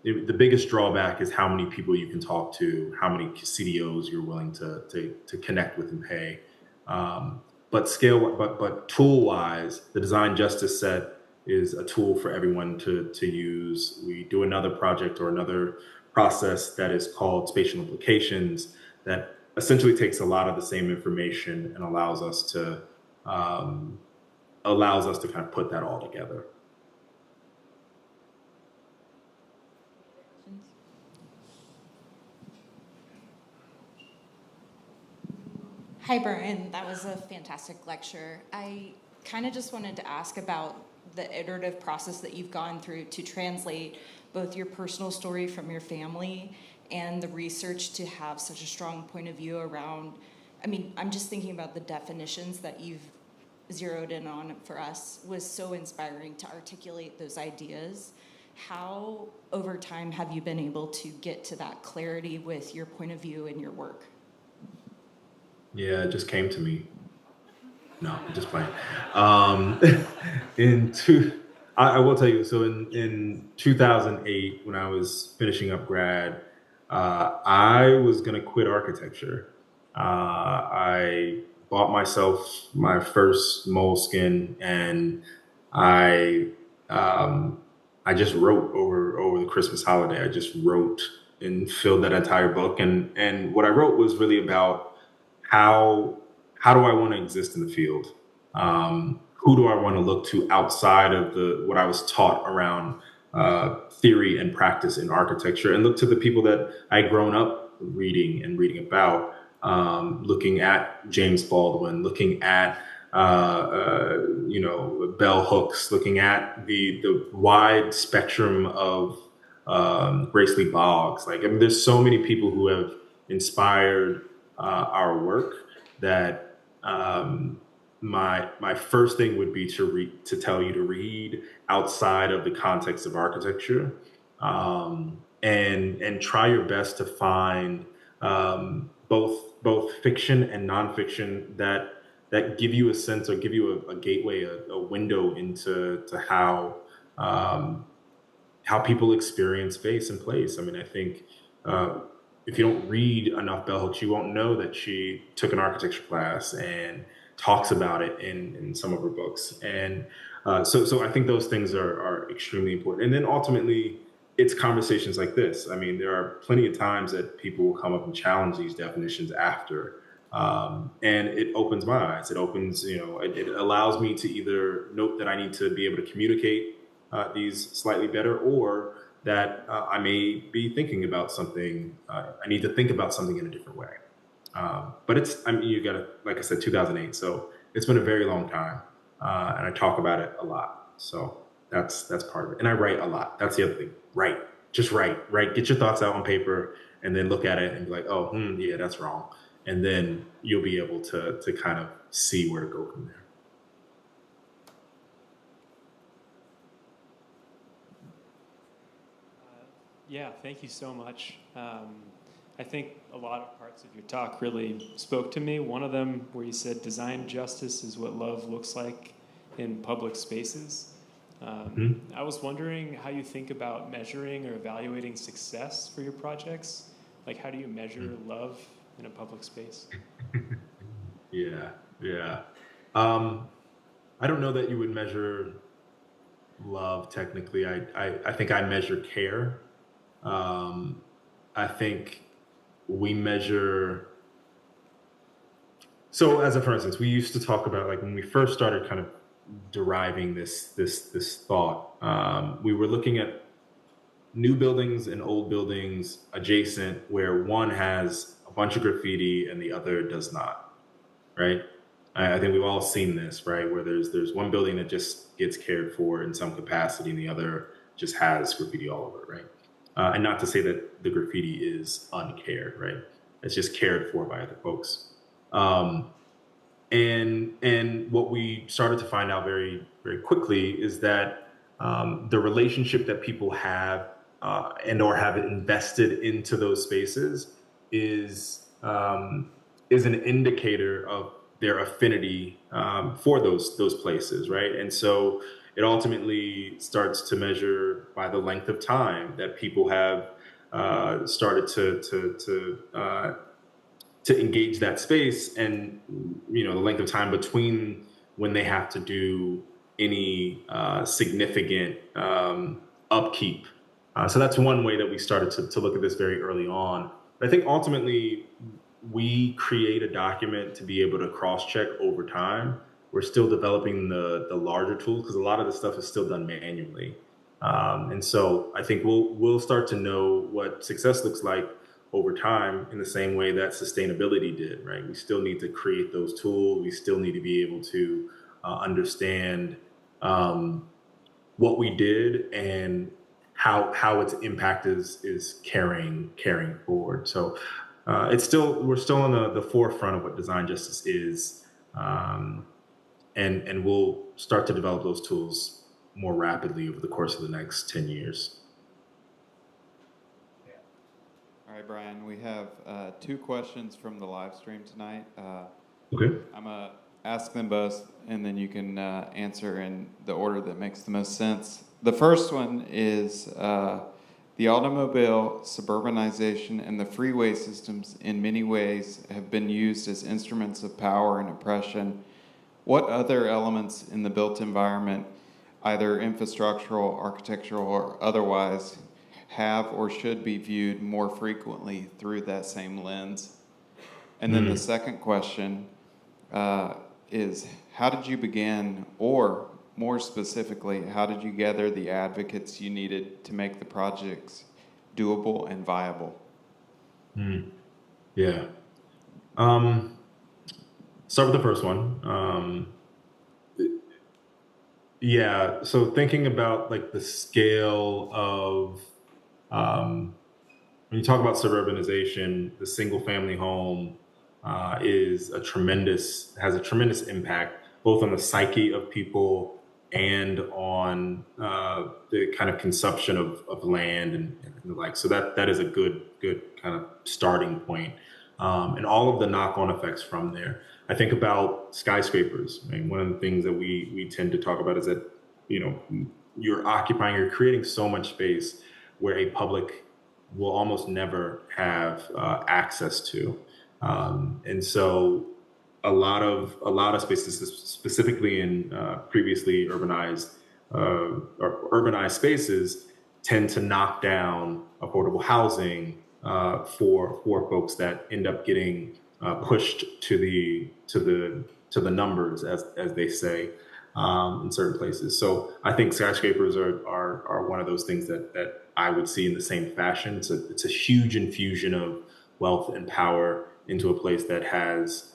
The biggest drawback is how many people you can talk to, how many CDOs you're willing to connect with and pay. But tool wise, the design justice set is a tool for everyone to use. We do another project or another process that is called spatial implications that essentially takes a lot of the same information and allows us to kind of put that all together. Hi, Bryan. That was a fantastic lecture. I kind of just wanted to ask about the iterative process that you've gone through to translate both your personal story from your family and the research to have such a strong point of view around, I'm just thinking about the definitions that you've zeroed in on for us was so inspiring to articulate those ideas. How, over time, have you been able to get to that clarity with your point of view in your work? Yeah, it just came to me. No, I'm just playing. I will tell you, so in 2008, when I was finishing up grad, I was going to quit architecture. I bought myself my first moleskin, and I just wrote over the Christmas holiday. I just wrote and filled that entire book. And what I wrote was really about how do I want to exist in the field? Who do I want to look to outside of what I was taught around theory and practice in architecture, and look to the people that I'd grown up reading about, looking at James Baldwin, looking at bell hooks, looking at the wide spectrum of Grace Lee Boggs. There's so many people who have inspired our work that my first thing would be to tell you to read outside of the context of architecture, and try your best to find both fiction and nonfiction that give you a sense or give you a gateway, a window into how people experience space and place. I think if you don't read enough bell hooks, you won't know that she took an architecture class and talks about it in some of her books. And so I think those things are extremely important. And then ultimately, it's conversations like this. There are plenty of times that people will come up and challenge these definitions after. And it opens my eyes. It opens, it allows me to either note that I need to be able to communicate these slightly better, or that I may be thinking about something, I need to think about something in a different way. But it's, you gotta, like I said, 2008. So it's been a very long time. And I talk about it a lot. So that's part of it. And I write a lot. That's the other thing. Just write, get your thoughts out on paper and then look at it and be like, oh, yeah, that's wrong. and then you'll be able to kind of see where to go from there. Yeah, thank you so much. I think a lot of parts of your talk really spoke to me. One of them where you said design justice is what love looks like in public spaces. I was wondering how you think about measuring or evaluating success for your projects. Like, how do you measure love in a public space? Yeah. I don't know that you would measure love technically. I think I measure care. I think we measure. So, as a for instance, we used to talk about, like, when we first started kind of deriving this thought, we were looking at new buildings and old buildings adjacent, where one has a bunch of graffiti and the other does not, right? I think we've all seen this, right? Where there's one building that just gets cared for in some capacity and the other just has graffiti all over it, right? And not to say that the graffiti is uncared, right? It's just cared for by other folks. And what we started to find out very, very quickly is that the relationship that people have and or have invested into those spaces is an indicator of their affinity for those places, right? And so it ultimately starts to measure by the length of time that people have started to engage that space, and the length of time between when they have to do any significant upkeep. So that's one way that we started to look at this very early on. But I think ultimately we create a document to be able to cross-check over time. We're still developing the larger tools because a lot of the stuff is still done manually. And so I think we'll start to know what success looks like over time in the same way that sustainability did, right? We still need to create those tools. We still need to be able to understand what we did and how its impact is carrying forward. So we're still on the forefront of what design justice is, and we'll start to develop those tools more rapidly over the course of the next 10 years. All right, Bryan, we have 2 questions from the live stream tonight. Okay. I'm going to ask them both, and then you can answer in the order that makes the most sense. The first one is the automobile, suburbanization, and the freeway systems in many ways have been used as instruments of power and oppression. What other elements in the built environment, either infrastructural, architectural, or otherwise, have or should be viewed more frequently through that same lens? And then the second question is, how did you begin, or more specifically, how did you gather the advocates you needed to make the projects doable and viable? Yeah. Start with the first one. Yeah, so thinking about like the scale of when you talk about suburbanization, the single family home has a tremendous impact both on the psyche of people and on the kind of consumption of land and the like. So that is a good kind of starting point. And all of the knock-on effects from there. I think about skyscrapers. I mean, one of the things that we tend to talk about is that, you're creating so much space where a public will almost never have access to. And so a lot of spaces, specifically in previously urbanized spaces, tend to knock down affordable housing for folks that end up getting pushed to the numbers, as they say, in certain places. So I think skyscrapers are one of those things that I would see in the same fashion. It's a huge infusion of wealth and power into a place that has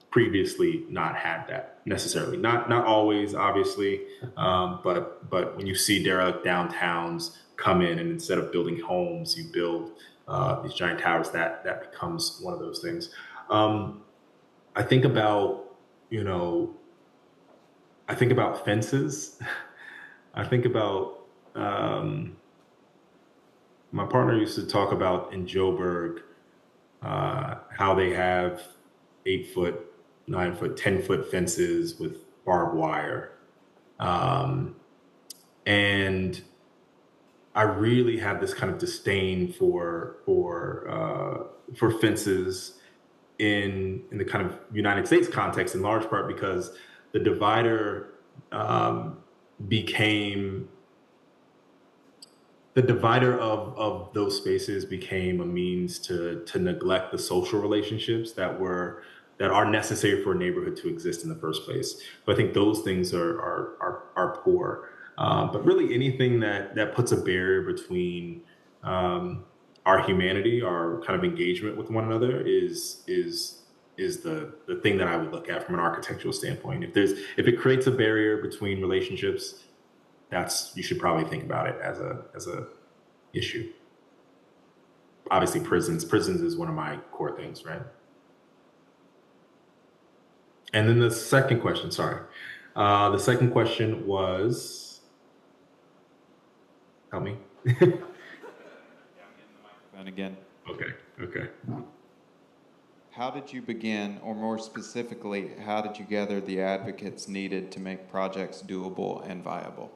previously not had that necessarily. Not always, obviously, but when you see derelict downtowns come in, and instead of building homes, you build these giant towers, that becomes one of those things. I think about, I think about fences. I think about, my partner used to talk about in Joburg, how they have 8-foot, 9-foot, 10-foot fences with barbed wire. And I really have this kind of disdain for fences in the kind of United States context, in large part because the divider became the divider of those spaces became a means to neglect the social relationships that are necessary for a neighborhood to exist in the first place. But I think those things are poor. But really anything that puts a barrier between our humanity, our kind of engagement with one another is the thing that I would look at from an architectural standpoint. If it creates a barrier between relationships, you should probably think about it as a issue. Obviously, prisons is one of my core things, right? And then the second question, the second question was, help me. And again. Okay. How did you begin, or more specifically, how did you gather the advocates needed to make projects doable and viable?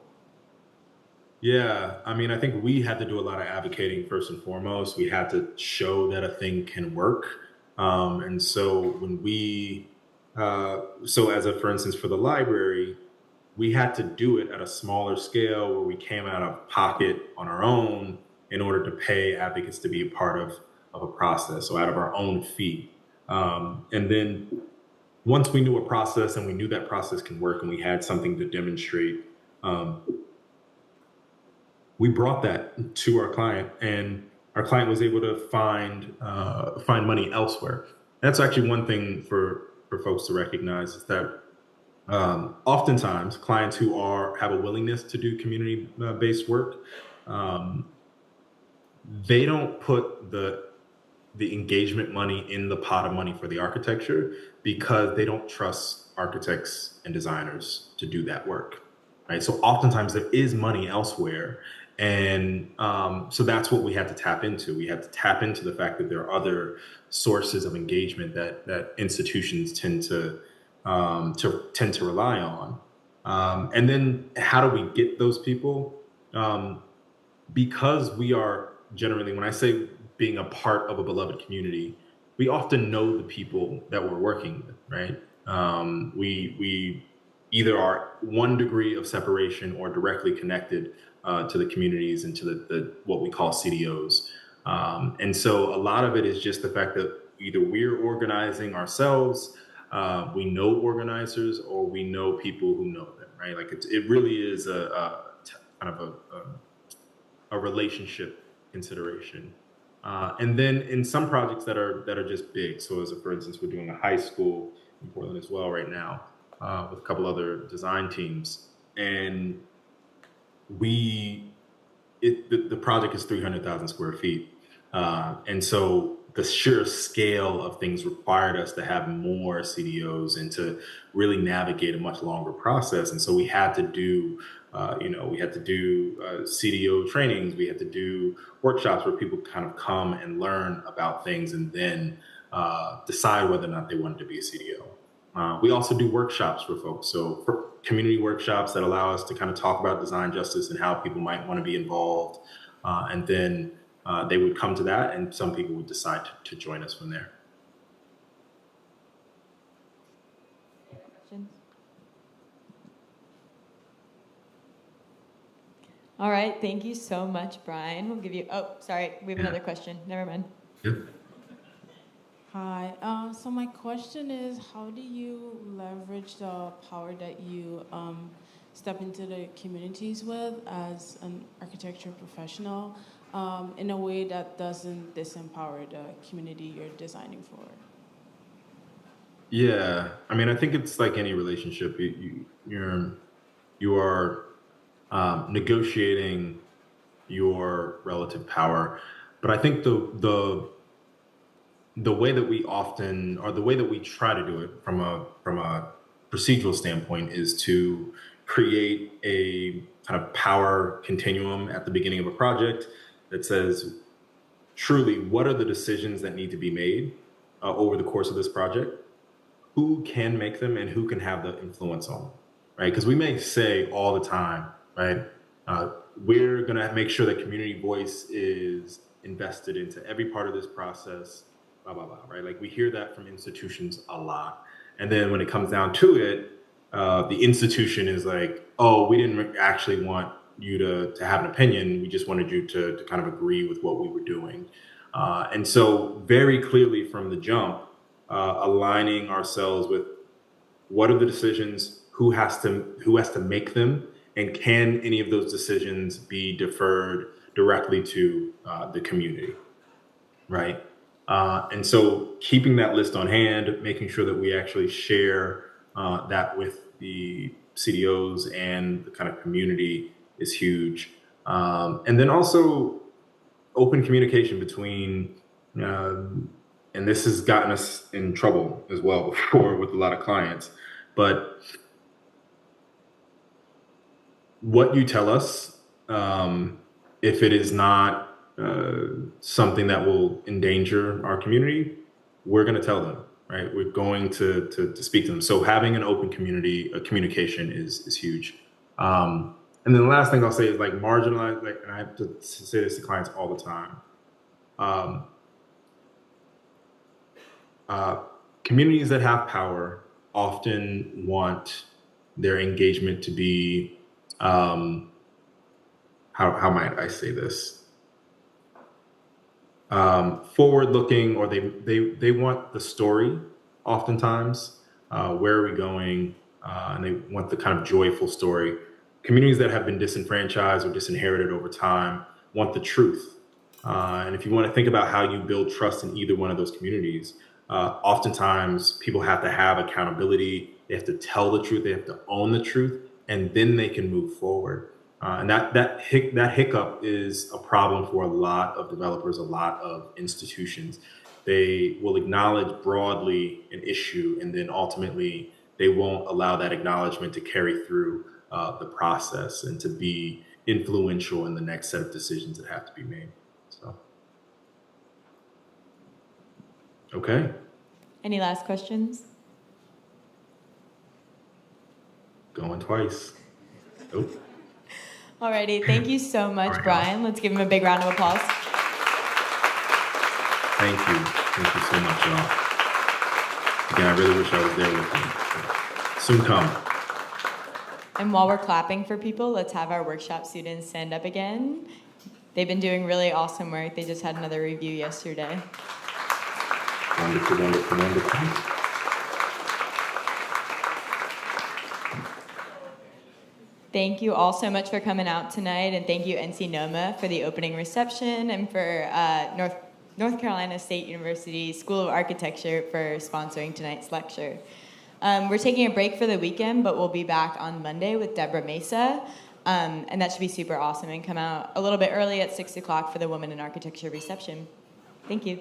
Yeah, I mean, I think we had to do a lot of advocating first and foremost. We had to show that a thing can work. And so when for instance, for the library, we had to do it at a smaller scale where we came out of pocket on our own in order to pay advocates to be a part of a process, so out of our own fee. And then once we knew a process and we knew that process can work and we had something to demonstrate, we brought that to our client, and our client was able to find money elsewhere. That's actually one thing for folks to recognize, is that oftentimes clients who have a willingness to do community-based work, they don't put the engagement money in the pot of money for the architecture because they don't trust architects and designers to do that work, right? So oftentimes there is money elsewhere. And so that's what we had to tap into. We had to tap into the fact that there are other sources of engagement that institutions tend to rely on. And then how do we get those people? Because we are generally, when I say being a part of a beloved community, we often know the people that we're working with, right? We either are one degree of separation or directly connected to the communities and to the what we call CDOs. And so a lot of it is just the fact that either we're organizing ourselves, we know organizers, or we know people who know them, right? Like it really is a kind of a relationship consideration. And then in some projects that are just big. So for instance, we're doing a high school in Portland as well right now with a couple other design teams. And the project is 300,000 square feet. And so the sheer scale of things required us to have more CDOs and to really navigate a much longer process. And so we had to do, CDO trainings. We had to do workshops where people kind of come and learn about things and then decide whether or not they wanted to be a CDO. We also do workshops for folks. So for community workshops that allow us to kind of talk about design justice and how people might want to be involved. And then they would come to that, and some people would decide to join us from there. Questions? All right, thank you so much, Bryan. We'll give you, we have another question. Never mind. Yeah. Hi, so my question is, how do you leverage the power that you step into the communities with as an architecture professional in a way that doesn't disempower the community you're designing for? Yeah, I mean, I think it's like any relationship. You are negotiating your relative power. But I think the way that we often, or the way that we try to do it from a procedural standpoint, is to create a kind of power continuum at the beginning of a project that says, truly, what are the decisions that need to be made over the course of this project? Who can make them and who can have the influence on them, right? Because we may say all the time, right? We're going to make sure that community voice is invested into every part of this process, blah, blah, blah, right? Like we hear that from institutions a lot. And then when it comes down to it, the institution is like, oh, we didn't actually want you to have an opinion. We just wanted you to kind of agree with what we were doing. And so very clearly from the jump, aligning ourselves with what are the decisions, who has to make them, and can any of those decisions be deferred directly to the community, right? And so keeping that list on hand, making sure that we actually share that with the CDOs and the kind of community is huge. And then also open communication between, and this has gotten us in trouble as well before with a lot of clients, but what you tell us, if it is not something that will endanger our community, we're going to tell them, right? We're going to speak to them. So having an open communication is huge. And then the last thing I'll say is like marginalized, like, and I have to say this to clients all the time. Communities that have power often want their engagement to be, how might I say this? Forward-looking, or they want the story oftentimes. Where are we going? And they want the kind of joyful story. Communities that have been disenfranchised or disinherited over time want the truth. And if you want to think about how you build trust in either one of those communities, oftentimes people have to have accountability. They have to tell the truth. They have to own the truth, and then they can move forward. And that hiccup is a problem for a lot of developers, a lot of institutions. They will acknowledge broadly an issue, and then ultimately they won't allow that acknowledgement to carry through the process and to be influential in the next set of decisions that have to be made. So, okay. Any last questions? Going twice. Nope. Alrighty, thank you so much, Right. Bryan. Let's give him a big round of applause. Thank you. Thank you so much, y'all. Again, I really wish I was there with you. Soon come. And while we're clapping for people, let's have our workshop students stand up again. They've been doing really awesome work. They just had another review yesterday. Wonderful, wonderful, wonderful. Thank you all so much for coming out tonight, and thank you NC NOMA for the opening reception, and for North Carolina State University School of Architecture for sponsoring tonight's lecture. We're taking a break for the weekend, but we'll be back on Monday with Deborah Mesa, and that should be super awesome, and come out a little bit early at 6 o'clock for the Women in Architecture reception. Thank you.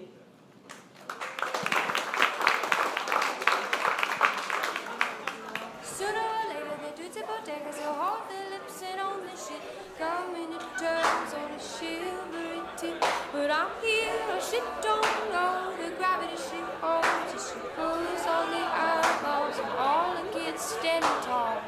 But I'm here, oh shit, don't know the gravity she holds. She pulls on the eyeballs and all the kids standing tall.